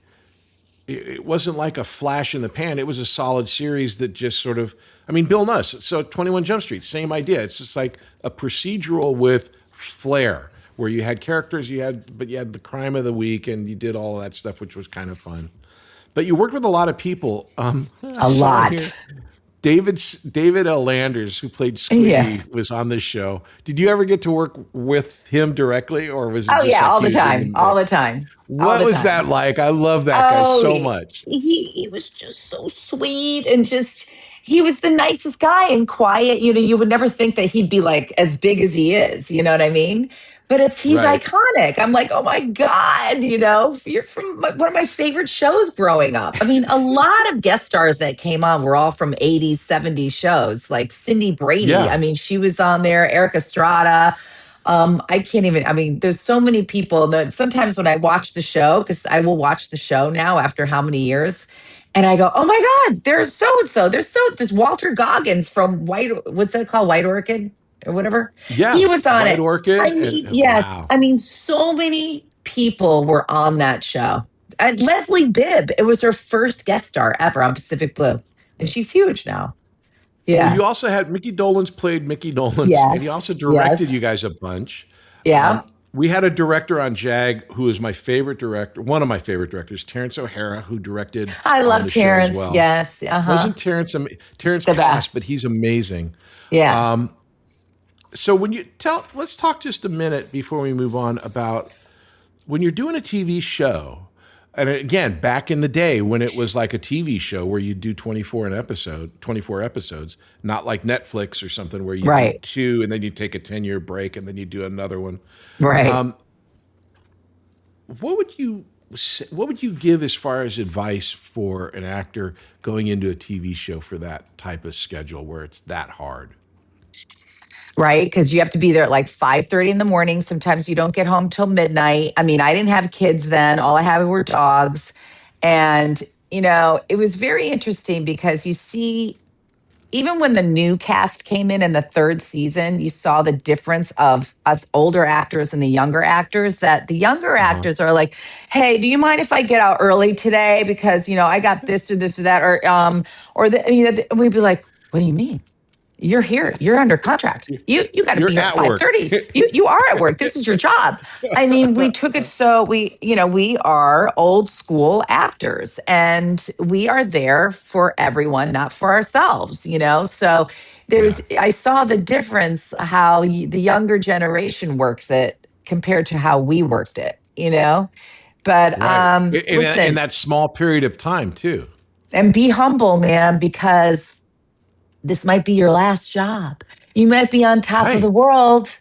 a flash in the pan. It was a solid series that just sort of, I mean, Bill Nuss. So 21 Jump Street, same idea. It's just like a procedural with flair, where you had characters, but you had the crime of the week, and you did all of that stuff, which was kind of fun. But you worked with a lot of people. A I saw lot. here, David L. Landers, who played Squeaky, Yeah. was on this show. Did you ever get to work with him directly, or was it Oh just yeah, like all he the was time. in- All the time. All What the was time. that like? I love that guy Oh, so much. he was just so sweet and just he was the nicest guy and quiet. You would never think that he'd be like as big as he is. You know what I mean? But he's Right. iconic. I'm like, oh my God, you're from one of my favorite shows growing up. I mean, a lot of guest stars that came on were all from 80s, 70s shows, like Cindy Brady. Yeah. I mean, she was on there, Eric Estrada. I can't even, I mean, there's so many people that sometimes when I watch the show, because I will watch the show now after how many years, and I go, oh my God, there's so and so. There's Walter Goggins from what's that called? White Orchid or whatever. Yeah. He was on White it. Orchid. I mean, And yes. wow. I mean, so many people were on that show. And Leslie Bibb, it was her first guest star ever on Pacific Blue. And she's huge now. Well, Yeah. you also had Mickey Dolenz played Mickey Dolenz, and he also Yes. directed Yes. you guys a bunch. Yeah. We had a director on JAG who is my favorite director, one of my favorite directors, Terrence O'Hara, who directed. I on love the show as Terrence. well. Yes. Uh-huh. Wasn't Terrence The passed, best. but he's amazing. Yeah. So let's talk just a minute before we move on about when you're doing a TV show. And again, back in the day when it was like a TV show where you do 24 episodes, not like Netflix or something where you Right. do 2 and then you take a 10-year break and then you do another one. Right. What would you give as far as advice for an actor going into a TV show for that type of schedule where it's that hard? right? Because you have to be there at like 5:30 in the morning. Sometimes you don't get home till midnight. I mean, I didn't have kids then. All I had were dogs. And, it was very interesting because you see, even when the new cast came in the third season, you saw the difference of us older actors and the younger actors, that the younger actors are like, hey, do you mind if I get out early today? Because, I got this or this or that, we'd be like, what do you mean? You're here. You're under contract. You got to be here at 5:30. You are at work. This is your job. I mean, we took it so we are old school actors, and we are there for everyone, not for ourselves. So I saw the difference how the younger generation works it compared to how we worked it. But Right. listen, In that small period of time too. and be humble, man, because this might be your last job. You might be on top of the world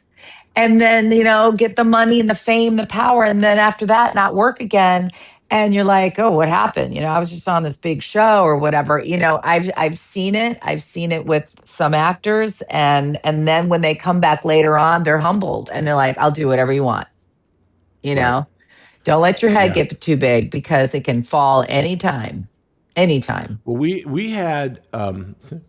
and then, get the money and the fame, the power. And then after that, not work again. And you're like, oh, what happened? I was just on this big show or whatever. I've seen it. I've seen it with some actors. And then when they come back later on, they're humbled and they're like, I'll do whatever you want. Right. Don't let your head Yeah. get too big because it can fall anytime. Anytime. Well, we had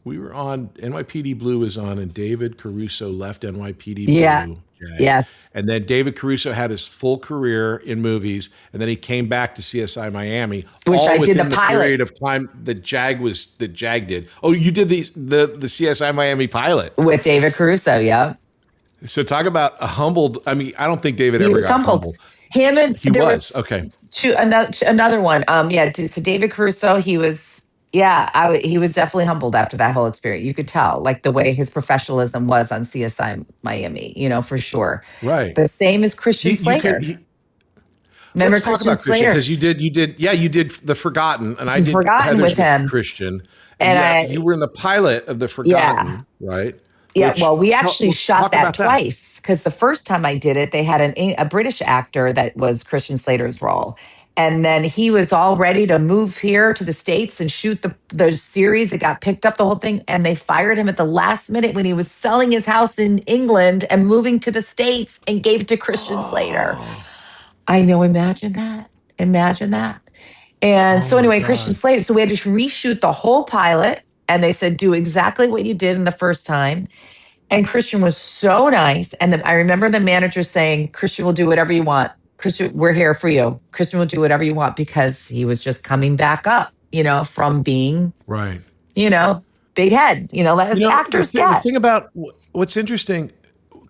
we were on NYPD Blue was on, and David Caruso left NYPD Blue. Yeah. Jag. Yes. And then David Caruso had his full career in movies, and then he came back to CSI Miami, Which all I did within the pilot. period of time that Jag did. Oh, you did the CSI Miami pilot With David Caruso. Yeah. So talk about a humbled. I mean, I don't think David ever was got humbled. Him and He there was okay. Another one. So David Caruso, he was he was definitely humbled after that whole experience. You could tell, like the way his professionalism was on CSI Miami, for sure. Right. The same as Christian Slater. Remember let's talk about Christian, because you did The Forgotten, and I did Forgotten with him. Christian, and you were in the pilot of The Forgotten, right? Yeah, well, we actually shot that twice because the first time I did it, they had a British actor that was Christian Slater's role. And then he was all ready to move here to the States and shoot the series. It got picked up, the whole thing. And they fired him at the last minute when he was selling his house in England and moving to the States and gave it to Christian Slater. I know, imagine that. Imagine that. And so anyway, Christian Slater, so we had to reshoot the whole pilot. And they said, do exactly what you did in the first time. And Christian was so nice. And I remember the manager saying, Christian will do whatever you want. Christian, we're here for you. Christian will do whatever you want, because he was just coming back up, from being, right, big head, as actors get. The thing about what's interesting,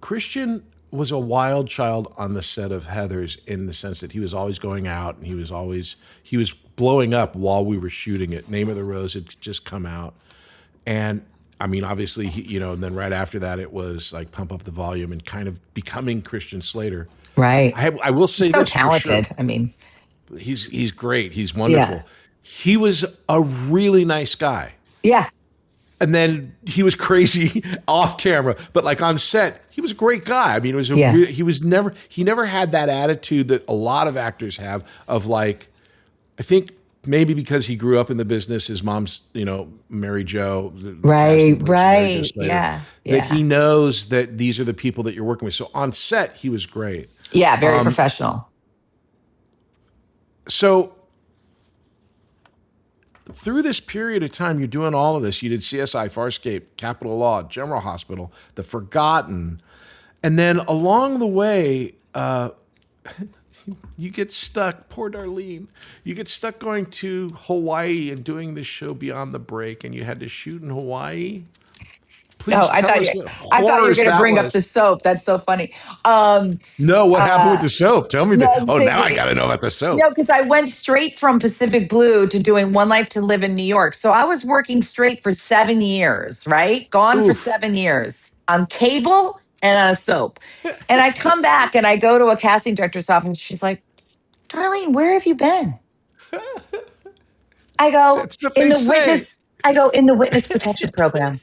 Christian was a wild child on the set of Heathers, in the sense that he was always going out and he was blowing up while we were shooting it. Name of the Rose had just come out. And I mean, obviously, and then right after that, it was like Pump Up the Volume and kind of becoming Christian Slater. Right. I will say he's so this talented. For sure. I mean, he's great. He's wonderful. Yeah. He was a really nice guy. Yeah. And then he was crazy off camera, but like on set, he was a great guy. I mean, he never had that attitude that a lot of actors have of like, I think maybe because he grew up in the business, his mom's, Mary Jo. Right. Slater, Yeah. That he knows that these are the people that you're working with. So on set, he was great. Yeah. Very professional. So through this period of time, you're doing all of this. You did CSI, Farscape, Capital Law, General Hospital, The Forgotten. And then along the way, you get stuck, poor Darlene, you get stuck going to Hawaii and doing this show Beyond the Break, and you had to shoot in Hawaii. Please I thought you were going to bring up the soap. That's so funny. No, what happened with the soap? Tell me that. No, now I got to know about the soap. No, because I went straight from Pacific Blue to doing One Life to Live in New York. So I was working straight for 7 years, right? Gone for 7 years on cable and on a soap. And I come back and I go to a casting director's office. She's like, Darlene, where have you been? I go, in the witness protection program.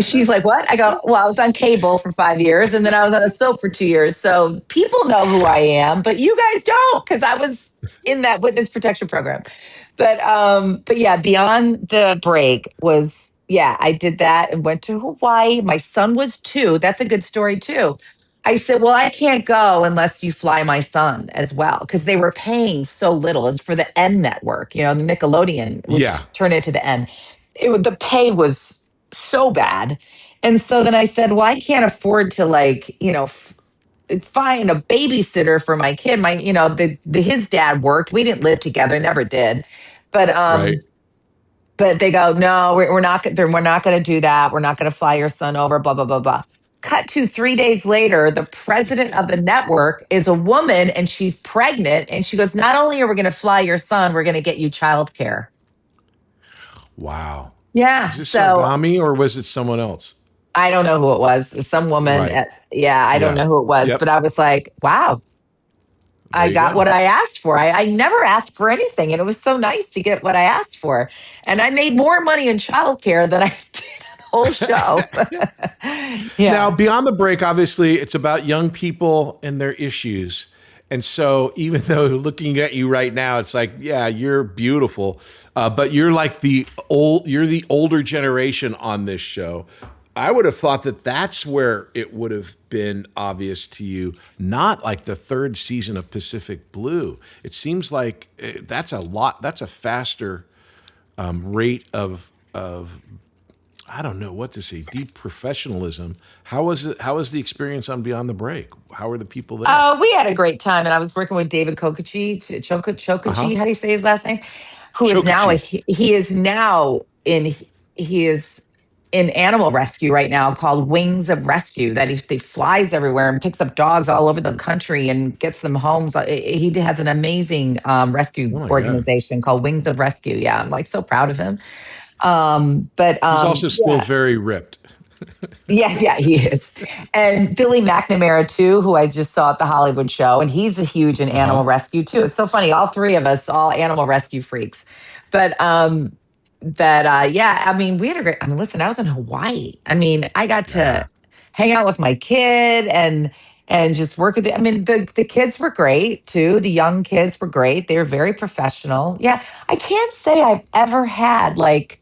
She's like, what? I go, well, I was on cable for 5 years and then I was on a soap for 2 years. So people know who I am, but you guys don't, because I was in that witness protection program. But yeah, Beyond the Break was Yeah, I did that and went to Hawaii. My son was 2. That's a good story too. I said, well, I can't go unless you fly my son as well, because they were paying so little. It's for the N network, the Nickelodeon, Yeah. which turned into the N. The pay was so bad. And so then I said, well, I can't afford to find a babysitter for my kid. His dad worked. We didn't live together, never did. But Right. but they go, no, we're not. We're not going to do that. We're not going to fly your son over. Blah blah blah blah. Cut to 3 days later, the president of the network is a woman, and she's pregnant, and she goes, not only are we going to fly your son, we're going to get you childcare. Wow. Yeah. Is this So Sargami or was it someone else? I don't know who it was. Some woman. Right. Yeah, I don't Yeah. know who it was, Yep. but I was like, wow. There I you got go. what I asked for. I never asked for anything, and it was so nice to get what I asked for. And I made more money in childcare than I did on the whole show. Now, Yeah. beyond the break, obviously, it's about young people and their issues. And so, even though looking at you right now, it's like, yeah, you're beautiful, but you're like you're the older generation on this show. I would have thought that that's where it would have been obvious to you, not like the third season of Pacific Blue. It seems like that's a lot. That's a faster rate of I don't know what to say, deep professionalism. How was it? How was the experience on Beyond the Break? How were the people there? We had a great time, and I was working with David Uh huh. Chokachi. How do you say his last name? Who is now Chokachi. he is now in he is in animal rescue right now, called Wings of Rescue. That he flies everywhere and picks up dogs all over the country and gets them homes. He has an amazing rescue Oh my God. organization called Wings of Rescue. Yeah, I'm like so proud of him. But He's also still yeah. very ripped. Yeah, he is. And Billy McNamara, too, who I just saw at the Hollywood show. And he's a huge in Uh huh. animal rescue, too. It's so funny. All three of us, all animal rescue freaks. But, yeah, I mean, we had a great, I mean, listen, I was in Hawaii. I mean, I got Yeah. to hang out with my kid and just work with it. I mean, the kids were great, too. The young kids were great. They were very professional. Yeah, I can't say I've ever had like,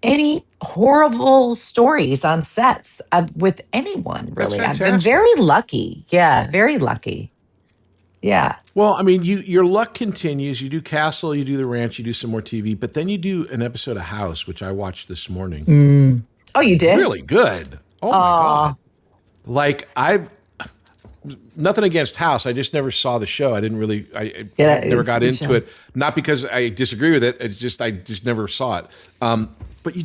any horrible stories on sets with anyone, That's really. I've been fantastic. very lucky. Yeah, very lucky. Yeah. Well, I mean, your luck continues. You do Castle, you do The Ranch, you do some more TV, but then you do an episode of House, which I watched this morning. Mm. Oh, you did? Really good. Oh my God. Oh, Like I've nothing against House. I just never saw the show. I didn't really. I yeah, never it's a got good into show. it. Not because I disagree with it. It's just I just never saw it. But you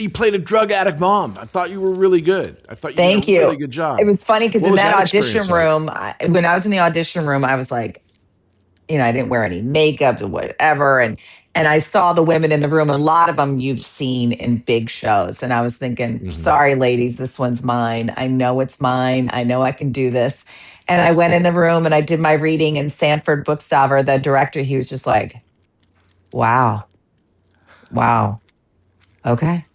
played a drug addict mom. I thought you were really good. I thought you did a Thank you. really good It job. was funny because What in was that that audition experience like? room, when I was in the audition room, I was like, I didn't wear any makeup or whatever. And I saw the women in the room, and a lot of them you've seen in big shows. And I was thinking, Hmm. sorry, ladies, this one's mine. I know it's mine. I know I can do this. And I went in the room and I did my reading, and Sanford Bookstaver, the director, he was just like, wow, wow, okay.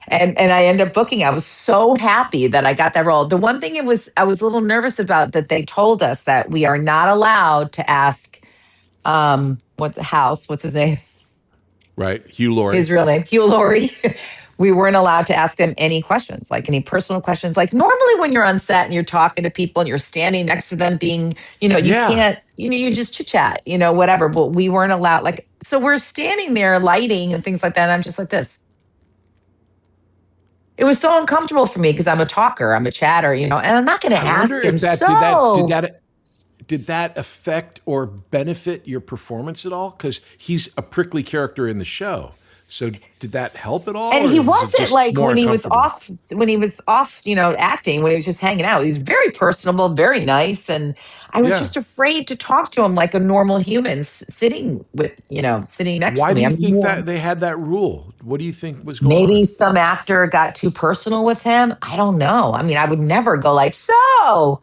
And I ended up booking. I was so happy that I got that role. The one thing I was a little nervous about, that they told us that we are not allowed to ask what's his name? Right, Hugh Laurie. His real name, Hugh Laurie. We weren't allowed to ask him any questions, like any personal questions. Like normally when you're on set and you're talking to people and you're standing next to them being, you Yeah, can't, you just chit chat, whatever. But we weren't allowed, like, so we're standing there lighting and things like that. And I'm just like this. It was so uncomfortable for me because I'm a talker, I'm a chatter, and I'm not going to I wonder ask him. if that did that did So that did that affect or benefit your performance at all? Because he's a prickly character in the show. So did that help at all, And or he was it wasn't just like more uncomfortable? when he was off, acting, when he was just hanging out. He was very personable, very nice. And I was Yeah. just afraid to talk to him like a normal human sitting next Why to do me. you I'm think more, that they had that rule? What do you think was going maybe on? some actor got too personal with him. I don't know. I mean, I would never go like, so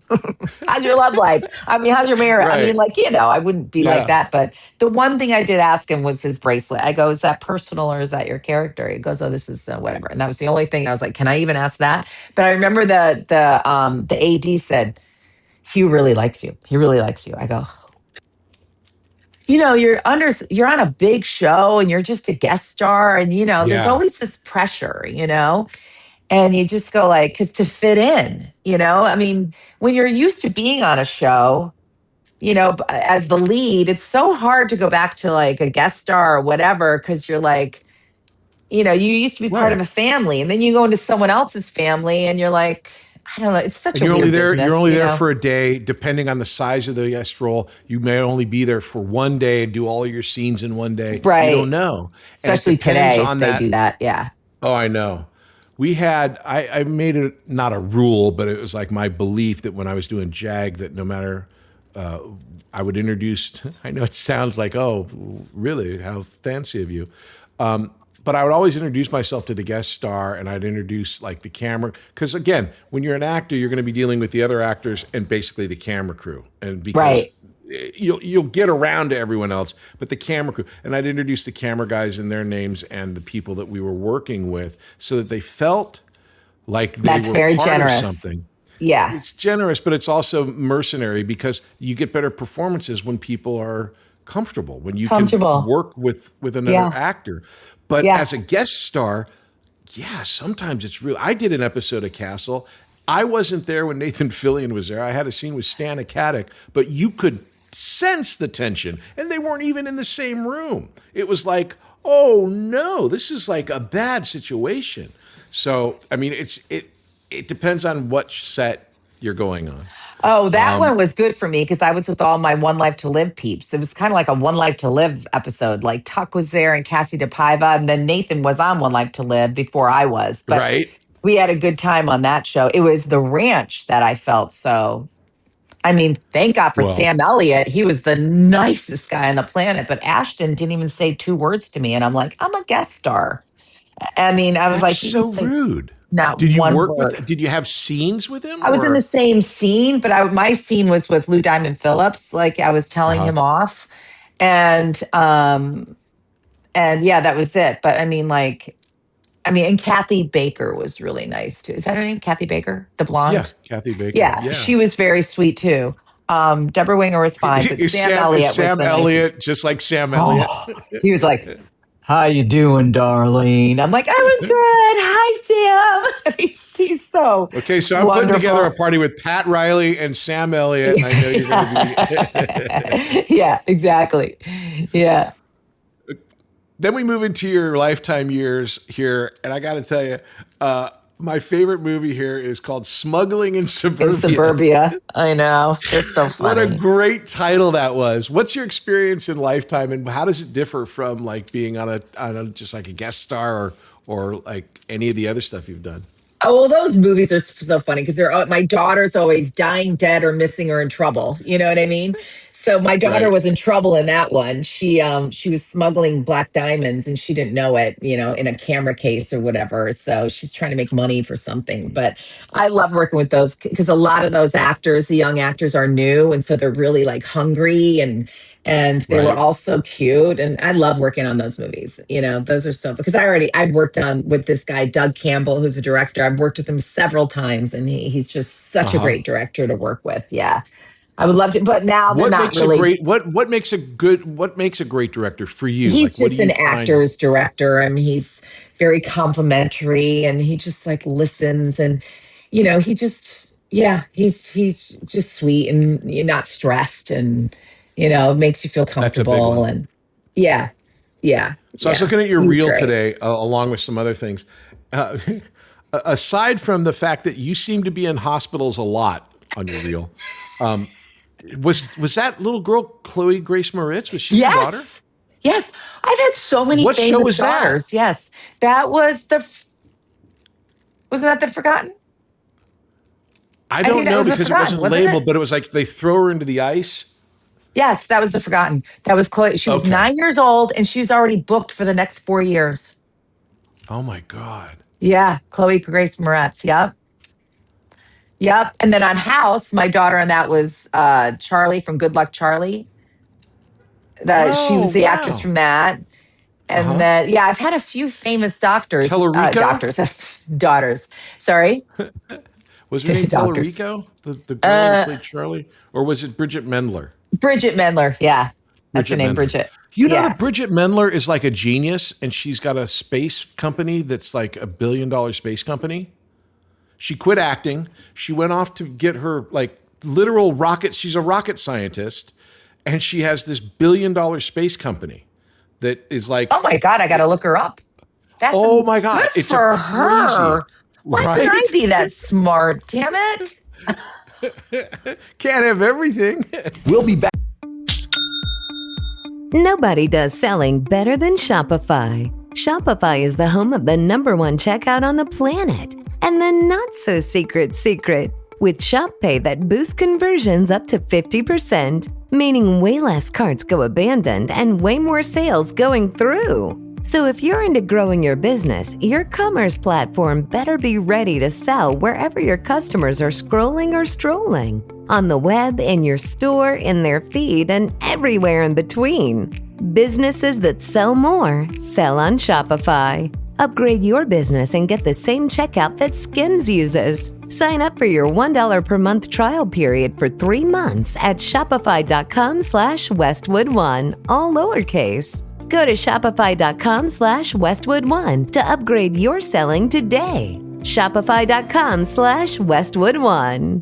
how's your love life? I mean, how's your marriage? I mean, Right. like, I wouldn't be like Yeah. that. But the one thing I did ask him was his bracelet. I go, is that personal or is that your character? He goes, oh, this is whatever. And that was the only thing I was like, can I even ask that? But I remember the AD said, Hugh really likes you. He really likes you. I go, you're on a big show and you're just a guest star, and there's Yeah. always this pressure, and you just go like, because to fit in, I mean, when you're used to being on a show, as the lead, it's so hard to go back to like a guest star or whatever, because you're like, you used to be part of Right. a family, and then you go into someone else's family and you're like, I don't know, it's such And a you're only weird there. business, You're only there for a day, depending on the size of the guest role. You may only be there for one day and do all of your scenes in one day. You don't Right. know, and it Especially depends today, on they that. do that. Yeah. Oh, I know. I made it not a rule, but it was like my belief that when I was doing JAG, that no matter, I would introduce, I know it sounds like, oh, really? How fancy of you. But I would always introduce myself to the guest star, and I'd introduce like the camera. Because again, when you're an actor, you're going to be dealing with the other actors and basically the camera crew. And because Right. you'll get around to everyone else, but the camera crew, and I'd introduce the camera guys and their names and the people that we were working with, so that they felt like they That's were very part of generous. something. Yeah. It's generous, but it's also mercenary, because you get better performances when people are comfortable, when you can Comfortable. work with another Yeah. actor. But Yeah. as a guest star, yeah, sometimes it's real. I did an episode of Castle. I wasn't there when Nathan Fillion was there. I had a scene with Stan Akatic, but you could sense the tension, and they weren't even in the same room. It was like, oh no, this is like a bad situation. So, I mean, it depends on what set you're going on. Oh, that one was good for me because I was with all my One Life to Live peeps. It was kind of like a One Life to Live episode. Like Tuck was there and Cassie DePaiva, and then Nathan was on One Life to Live before I was. But Right? we had a good time on that show. It was the ranch that I felt so. I mean, thank God for Well, Sam Elliott. He was the nicest guy on the planet. But Ashton didn't even say two words to me. And I'm like, I'm a guest star. I mean, I was that's like, he didn't so say rude. not Did you one work word. with, did you have scenes with him, I was in the or? same scene, but my scene was with Lou Diamond Phillips. Like I was telling Uh-huh. him off, and yeah, that was it. But and Kathy Baker was really nice too. Is that her name? Kathy Baker, the Yeah, blonde. Kathy Baker. Yeah, Yeah. she was very sweet too. Deborah Winger was fine, but Sam Is Elliott was Sam the nicest. Elliott just like Sam Elliott? Oh, he was like, "How you doing, Darlene?" I'm like, "I'm good. Hi, Sam." He's so Okay, so I'm putting wonderful. together a party with Pat Riley and Sam Elliott, and I know you're going to be. Yeah, exactly. Yeah. Then we move into your lifetime years here, and I got to tell you, my favorite movie here is called Smuggling in Suburbia. In suburbia. I know. They're so What a funny. great title that was. What's your experience in Lifetime, and how does it differ from like being on a just like a guest star, or like any of the other stuff you've done? Oh, well, those movies are so funny because my daughter's always dying, dead, or missing, or in trouble. You know what I mean? So my daughter Right. was in trouble in that one. She was smuggling black diamonds and she didn't know it, in a camera case or whatever. So she's trying to make money for something. But I love working with those because a lot of those actors, the young actors, are new, and so they're really like hungry and they were Right. all so cute, and I love working on those movies. Those are so, because I've worked on with this guy Doug Campbell, who's a director. I've worked with him several times, and he's just such a Uh-huh. great director to work with. Yeah, I would love to, but now they're What not makes a really. great what makes a great director for you? He's Like, what do just an you find? actor's director. I mean, he's very complimentary, and he just like listens, and he just, yeah, he's just sweet, and you're not stressed, and makes you feel That's a big comfortable, one. and yeah, yeah, So I was yeah. looking at your He's reel great. today, along with some other things. Uh, aside from the fact that you seem to be in hospitals a lot on your reel, um, was that little girl Chloe Grace Moritz? Was she your daughter? Yes. Yes. I've had so many What show famous was that? daughters. Yes. That was wasn't that The Forgotten? I I don't think that know was The because it Forgotten, wasn't wasn't labeled, it? but it was like they throw her into the ice. Yes, that was The Forgotten. That was Chloe. She was Okay. 9 years old and she's already booked for the next 4 years. Oh my God. Yeah. Chloe Grace Moretz. Yep. Yep. And then on House, my daughter on that was Charlie from Good Luck Charlie. She Oh was the actress wow. from that. And Uh-huh. then, yeah, I've had a few famous Tellerico? daughters. Sorry, Was her name doctors. Tellerico? The girl who Uh, played Charlie? Or was it Bridget Mendler? Bridget Mendler. Yeah. That's her Bridget name, Mendler. Bridget. You know Yeah. that Bridget Mendler is like a genius, and she's got a space company that's like $1 billion space company. She quit acting. She went off to get her like literal rocket. She's a rocket scientist, and she has this $1 billion space company that is like, Oh my God, I got to look her up. That's oh my God, good it's for a crazy, her. Why right? couldn't I be that smart? Damn it. Can't have everything. We'll be back. Nobody does selling better than Shopify. Shopify is the home of the #1 checkout on the planet. And the not-so-secret with Shop Pay that boosts conversions up to 50%, meaning way less carts go abandoned and way more sales going through. So if you're into growing your business, your commerce platform better be ready to sell wherever your customers are scrolling or strolling. On the web, in your store, in their feed, and everywhere in between. Businesses that sell more, sell on Shopify. Upgrade your business and get the same checkout that Skims uses. Sign up for your $1 per month trial period for 3 months at shopify.com/Westwood1, all lowercase. Go to shopify.com/Westwood1 to upgrade your selling today. Shopify.com/Westwood1.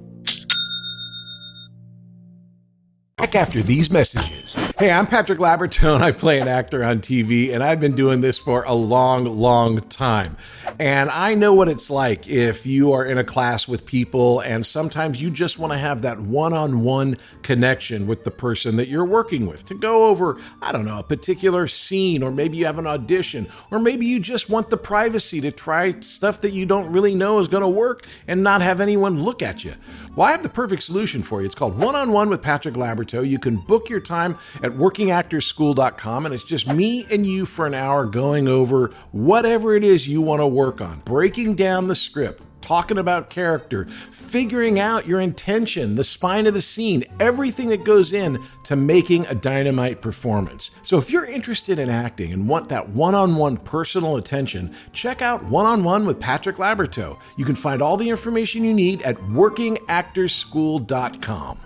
Back after these messages. Hey, I'm Patrick Labyorteaux, and I play an actor on TV, and I've been doing this for a long, long time. And I know what it's like if you are in a class with people, and sometimes you just want to have that one-on-one connection with the person that you're working with to go over, I don't know, a particular scene, or maybe you have an audition, or maybe you just want the privacy to try stuff that you don't really know is going to work and not have anyone look at you. Well, I have the perfect solution for you. It's called One-on-One with Patrick Labyorteaux. You can book your time at workingactorschool.com, and it's just me and you for an hour going over whatever it is you want to work on, breaking down the script, talking about character, figuring out your intention, the spine of the scene, everything that goes in to making a dynamite performance. So if you're interested in acting and want that one-on-one personal attention, check out One-on-One with Patrick Labyorteaux. You can find all the information you need at workingactorschool.com.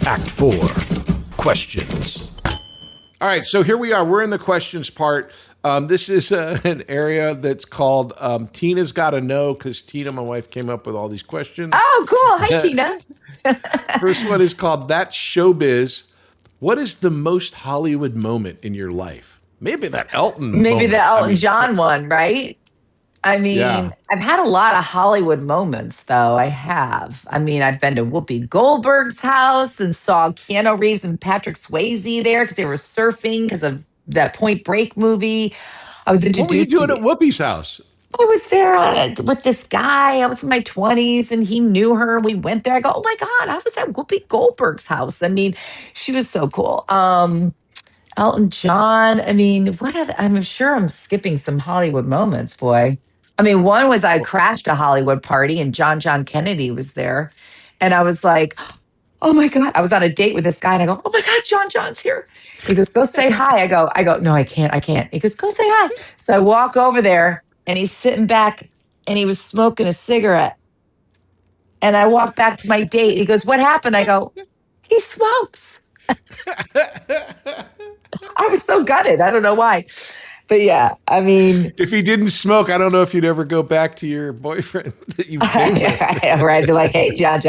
Act 4, questions. All right, so here we are. We're in the questions part. This is an area that's called Tina's Gotta Know, because Tina, my wife, came up with all these questions. Oh, cool. Hi, Tina. First one is called That's Showbiz. What is the most Hollywood moment in your life? Maybe that Elton Maybe moment. the Elton John one, right? I mean, Yeah. I've had a lot of Hollywood moments, though. I have. I mean, I've been to Whoopi Goldberg's house and saw Keanu Reeves and Patrick Swayze there because they were surfing because of that Point Break movie. I was What were you introduced doing to. at Whoopi's house? I was there with this guy. I was in my 20s and he knew her. We went there. I go, oh my God, I was at Whoopi Goldberg's house. I mean, she was so cool. Elton John. I mean, I'm sure I'm skipping some Hollywood moments, boy. I mean, one was I crashed a Hollywood party and John Kennedy was there. And I was like, oh my God. I was on a date with this guy and I go, oh my God, John's here. He goes, go say hi. I go, no, I can't. He goes, go say hi. So I walk over there and he's sitting back and he was smoking a cigarette. And I walk back to my date. He goes, what happened? I go, he smokes. I was so gutted. I don't know why. But yeah, I mean. If he didn't smoke, I don't know if you'd ever go back to your boyfriend that you came with. Right. They're like, hey, John.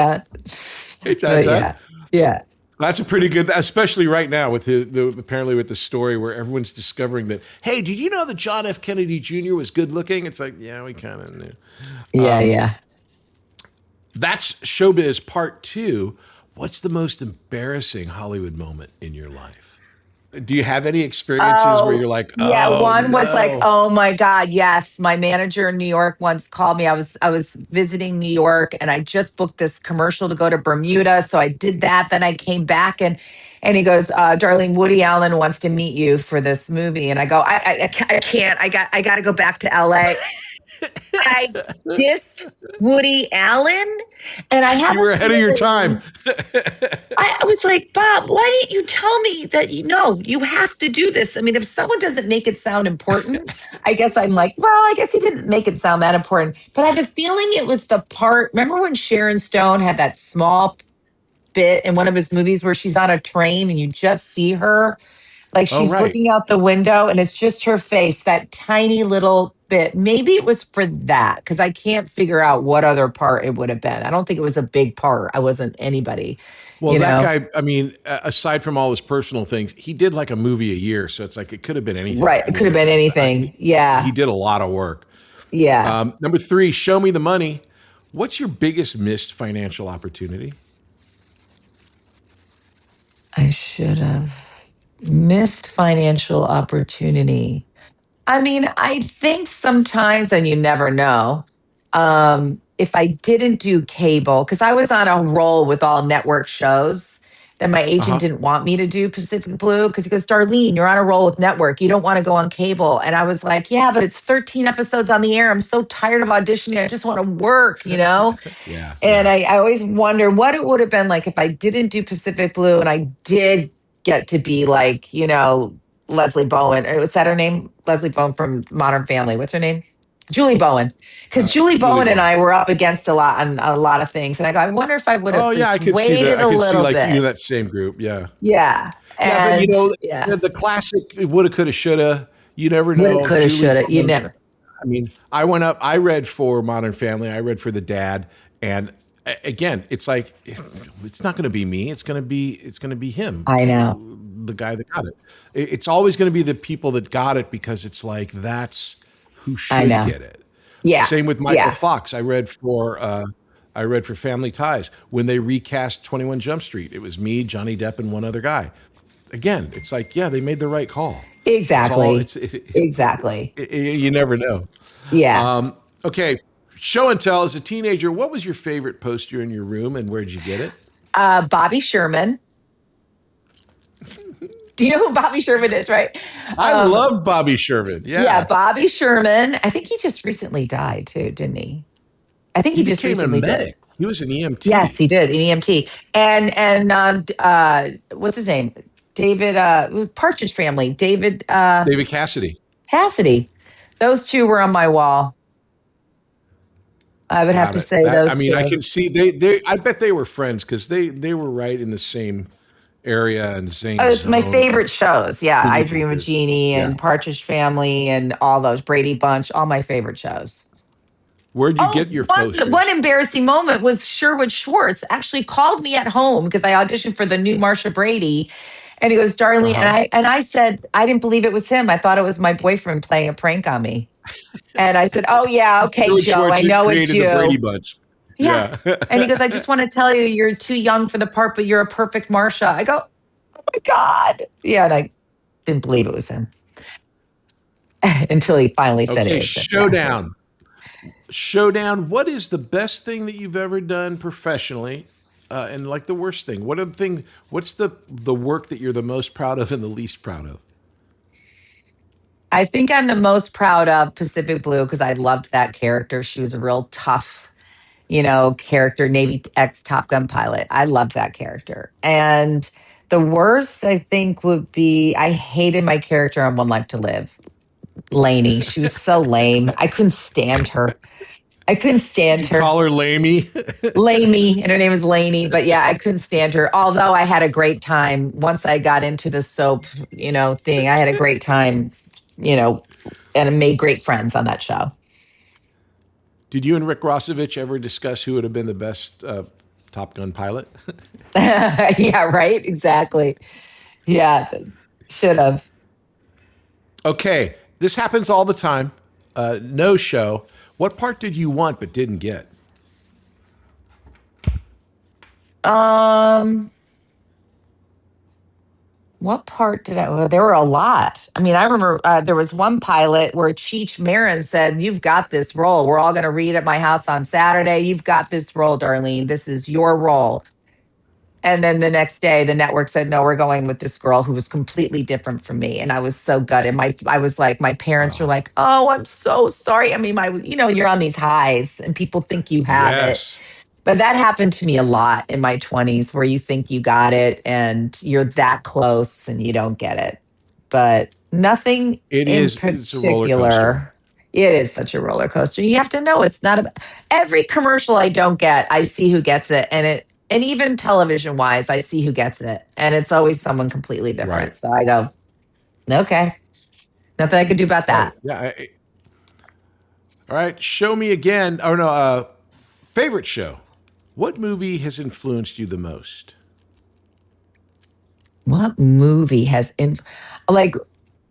Hey, John. Yeah. That's a pretty good, especially right now with apparently with the story where everyone's discovering that, hey, did you know that John F. Kennedy Jr. was good looking? It's like, yeah, we kind of knew. Yeah. That's Showbiz Part 2. What's the most embarrassing Hollywood moment in your life? Do you have any experiences where you're like, oh, yeah, one was no. like, oh my God, yes. My manager in New York once called me. I was visiting New York and I just booked this commercial to go to Bermuda. So I did that. Then I came back and he goes, Darlene, Woody Allen wants to meet you for this movie. And I go, I can't. I got to go back to LA. I dissed Woody Allen, and I have. You were ahead of your time. I was like, Bob, why didn't you tell me that you have to do this? I mean, if someone doesn't make it sound important, I guess I'm like, well, I guess he didn't make it sound that important. But I have a feeling it was the part. Remember when Sharon Stone had that small bit in one of his movies where she's on a train and you just see her. Like Oh, she's right. looking out the window and it's just her face, that tiny little bit. Maybe it was for that because I can't figure out what other part it would have been. I don't think it was a big part. I wasn't anybody, Well, you that know? guy, I mean, aside from all his personal things, he did like a movie a year. So it's like it could have been anything. Right. I It mean, could have been anything. he Yeah. did a lot of work. Yeah. Number three, show me the money. What's your biggest missed financial opportunity? I should have missed financial opportunity. I mean, I think sometimes, and you never know, if I didn't do cable, because I was on a roll with all network shows, then my Uh agent huh. didn't want me to do Pacific Blue because he goes, Darlene, you're on a roll with network. You don't want to go on cable. And I was like, yeah, but it's 13 episodes on the air. I'm so tired of auditioning. I just want to work, you know? Yeah. And Yeah. I always wonder what it would have been like if I didn't do Pacific Blue and I did get to be like, Leslie Bowen. What's that her name? Leslie Bowen from Modern Family. What's her name? Julie Bowen. Because Julie Julie Bowen and Bowen. I were up against a lot on a lot of things. And I go, I wonder if I would have Oh, yeah. I just could see that. waited I a could see little like you in bit. that same group. Yeah. Yeah. Yeah. But, And the, yeah, the classic woulda, coulda, shoulda. You never woulda, know. coulda, Julie shoulda. You Bowen. never. I mean, I went up, I read for Modern Family, I read for the dad, and again, it's like it's not going to be me. It's going to be him, I know. the guy that got it. It's always going to be the people that got it because it's like that's who I should know. get it. Yeah. Same with Michael Yeah. Fox. I read for Family Ties when they recast 21 Jump Street. It was me, Johnny Depp, and one other guy. Again, it's like yeah, they made the right call. It's all Exactly. it's Exactly. you never know. Yeah. Okay, show and tell. As a teenager, what was your favorite poster in your room, and where'd you get it? Bobby Sherman. Do you know who Bobby Sherman is, right? I Um, love Bobby Sherman. yeah, Yeah, Bobby Sherman. I think he just recently died too, didn't he? I think he he just became a recently did. medic. He was an Yes, EMT. he did, an EMT. And what's his name? David Partridge Family. David David Cassidy. Cassidy. Those two were on my wall. I would have Got to it. say That I those mean, I two. can see they. I bet they were friends because they were right in the same area and the Oh, same it's my zone of favorite shows. Yeah, I Dream of filmmakers. Jeannie Yeah. and Partridge Family and all those Brady Bunch, all my favorite shows. Where'd you Oh, get your one posters? embarrassing moment was Sherwood Schwartz actually called me at home because I auditioned for the new Marsha Brady. And he goes, Uh Darlene, and huh. I said, I didn't believe it was him. I thought it was my boyfriend playing a prank on me. And I said, oh yeah, okay, George Joe, I Schwartz know it's created the Brady you. Bunch. Yeah. Yeah. And he goes, I just want to tell you, you're too young for the part, but you're a perfect Marsha. I go, oh my God. Yeah. And I didn't believe it was him until he finally said it Okay, was him. Yeah. showdown. Showdown. What is the best thing that you've ever done professionally, and like the worst thing? What are the thing? What's the work that you're the most proud of and the least proud of? I think I'm the most proud of Pacific Blue because I loved that character. She was a real tough, character, Navy ex Top Gun pilot. I loved that character. And the worst, I think, would be I hated my character on One Life to Live, Lainey. She was so lame. I couldn't stand her. I couldn't stand You her. call her Lamey. Lainey, and her name is Lainey. But yeah, I couldn't stand her. Although I had a great time once I got into the soap, thing. I had a great time, you know, and made great friends on that show. Did you and Rick Rossovich ever discuss who would have been the best Top Gun pilot? Yeah, right. Exactly. Yeah, should have. Okay, this happens all the time. No show. What part did you want but didn't get? Um, what part did I? Well, there were a lot. I mean, I remember there was one pilot where Cheech Marin said, "You've got this role. We're all going to read at my house on Saturday. You've got this role, Darlene. This is your role." And then the next day, the network said, "No, we're going with this girl who was completely different from me." And I was so gutted. I was like, my parents were Oh, like, "Oh, I'm so sorry." I mean, you're on these highs, and people think you have it. yes. But that happened to me a lot in my 20s where you think you got it and you're that close and you don't get it. But nothing It in is. It's a roller coaster. particular. It is such a roller coaster. You have to know it's not every commercial I don't get, I see who gets it and And even television wise, I see who gets it. And it's always someone completely different. Right. So I go, okay, nothing I could do about Right. that. Yeah. All right. Show me again. Oh, no. Favorite show. What movie has influenced you the most? What movie has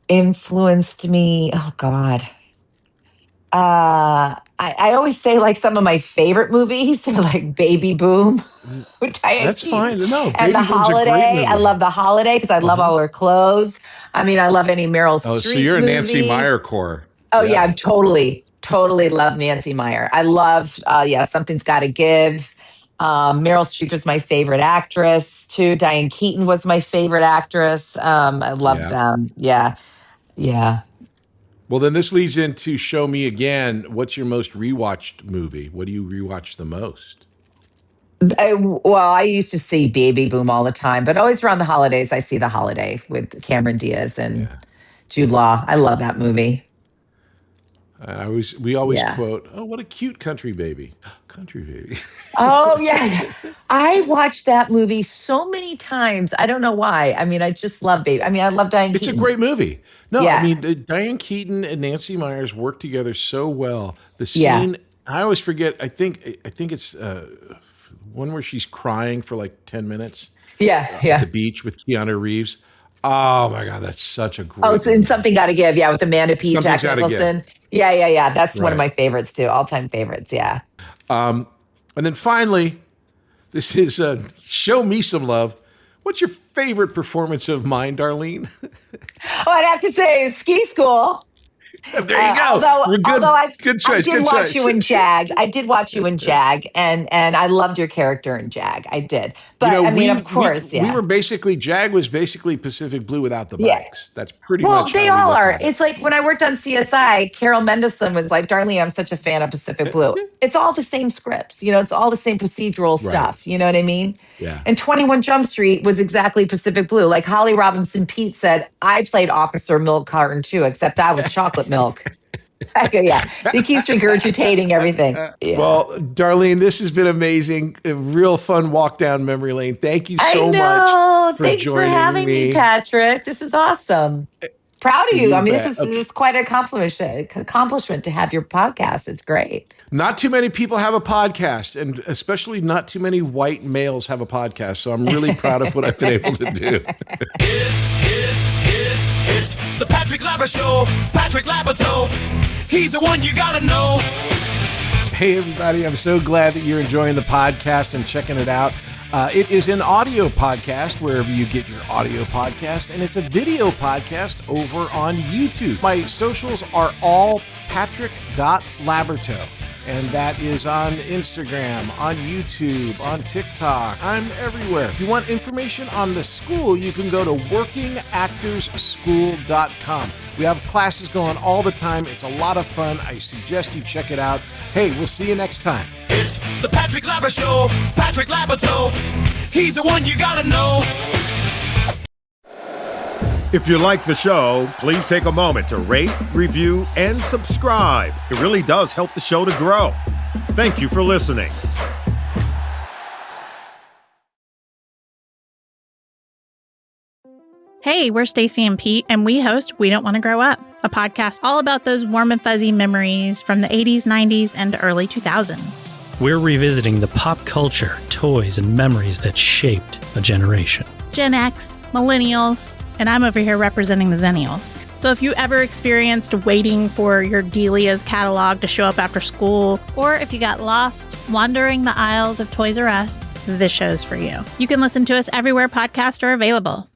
influenced me? Oh God. I always say like some of my favorite movies are like Baby Boom with Diane That's Keaton fine. No, and The Baby Boom's a great Holiday. I movie. love The Holiday because I love all her clothes. I mean, I love any Meryl Oh, so Streep you're a Nancy movie. Meyer core. Oh yeah, Yeah. I'm totally love Nancy Meyer. I love, yeah, Something's Got to Give. Meryl Streep is my favorite actress too. Diane Keaton was my favorite actress. I love Yeah. them. Yeah, yeah. Well, then this leads into show me again. What's your most rewatched movie? What do you rewatch the most? I used to see Baby Boom all the time, but always around the holidays, I see The Holiday with Cameron Diaz and Yeah. Jude Law. I love that movie. We always Yeah. quote, "Oh, what a cute country baby, country baby." Oh yeah. I watched that movie so many times. I don't know why. I mean, I just love Baby. I mean, I love Diane It's a Keaton. great movie. No, I Yeah. mean Diane Keaton and Nancy Meyers work together so well. The Yeah. scene, I always forget. I think it's one where she's crying for like 10 minutes Yeah. at the Yeah. beach with Keanu Reeves. Oh my God, that's such a Oh, great so in movie. Something Got to Give. Yeah. With Amanda Peet, Something's Jack got to give. Nicholson. Yeah. That's one of Right. my favorites too. All time favorites. Yeah. And then finally, this is show me some love. What's your favorite performance of mine, Darlene? Oh, I'd have to say Ski School. There you go. Although, We're good. although I, Good I choice. did Good watch choice. you in Jag. I did watch you in Jag, and I loved your character in Jag. I did, but I mean, we of course, we yeah, were basically Jag was basically Pacific Blue without the yeah. bikes. That's pretty Well, much they how we all looked are. at it. It's like when I worked on CSI, Carol Mendelssohn was like, Darlene, I'm such a fan of Pacific Blue. It's all the same scripts, it's all the same procedural Right. stuff. You know what I mean? Yeah. And 21 Jump Street was exactly Pacific Blue. Like Holly Robinson Pete said, I played Officer Milk Carton too, except I was chocolate milk. Okay, yeah. He keeps regurgitating everything. Yeah. Well, Darlene, this has been amazing. A real fun walk down memory lane. Thank you I so know. much for Thanks for joining having me, Patrick. This is awesome. Proud of you. I mean, bet. this is quite an accomplishment to have your podcast. It's great. Not too many people have a podcast, and especially not too many white males have a podcast. So I'm really proud of what I've been able to do. It's the Patrick Labyorteaux Show. Patrick Labyorteaux. He's the one you gotta know. Hey, everybody. I'm so glad that you're enjoying the podcast and checking it out. It is an audio podcast wherever you get your audio podcast, and it's a video podcast over on YouTube. My socials are all patrick.labyorteaux, and that is on Instagram, on YouTube, on TikTok. I'm everywhere. If you want information on the school, you can go to workingactorsschool.com. We have classes going all the time. It's a lot of fun. I suggest you check it out. Hey, we'll see you next time. It's the Patrick Labyorteaux Show. Patrick Labyorteaux. He's the one you gotta know. If you like the show, please take a moment to rate, review, and subscribe. It really does help the show to grow. Thank you for listening. Hey, we're Stacy and Pete, and we host We Don't Want to Grow Up, a podcast all about those warm and fuzzy memories from the 80s, 90s, and early 2000s. We're revisiting the pop culture, toys, and memories that shaped a generation. Gen X, millennials, and I'm over here representing the Zennials. So if you ever experienced waiting for your Delia's catalog to show up after school, or if you got lost wandering the aisles of Toys R Us, this show's for you. You can listen to us everywhere podcasts are available.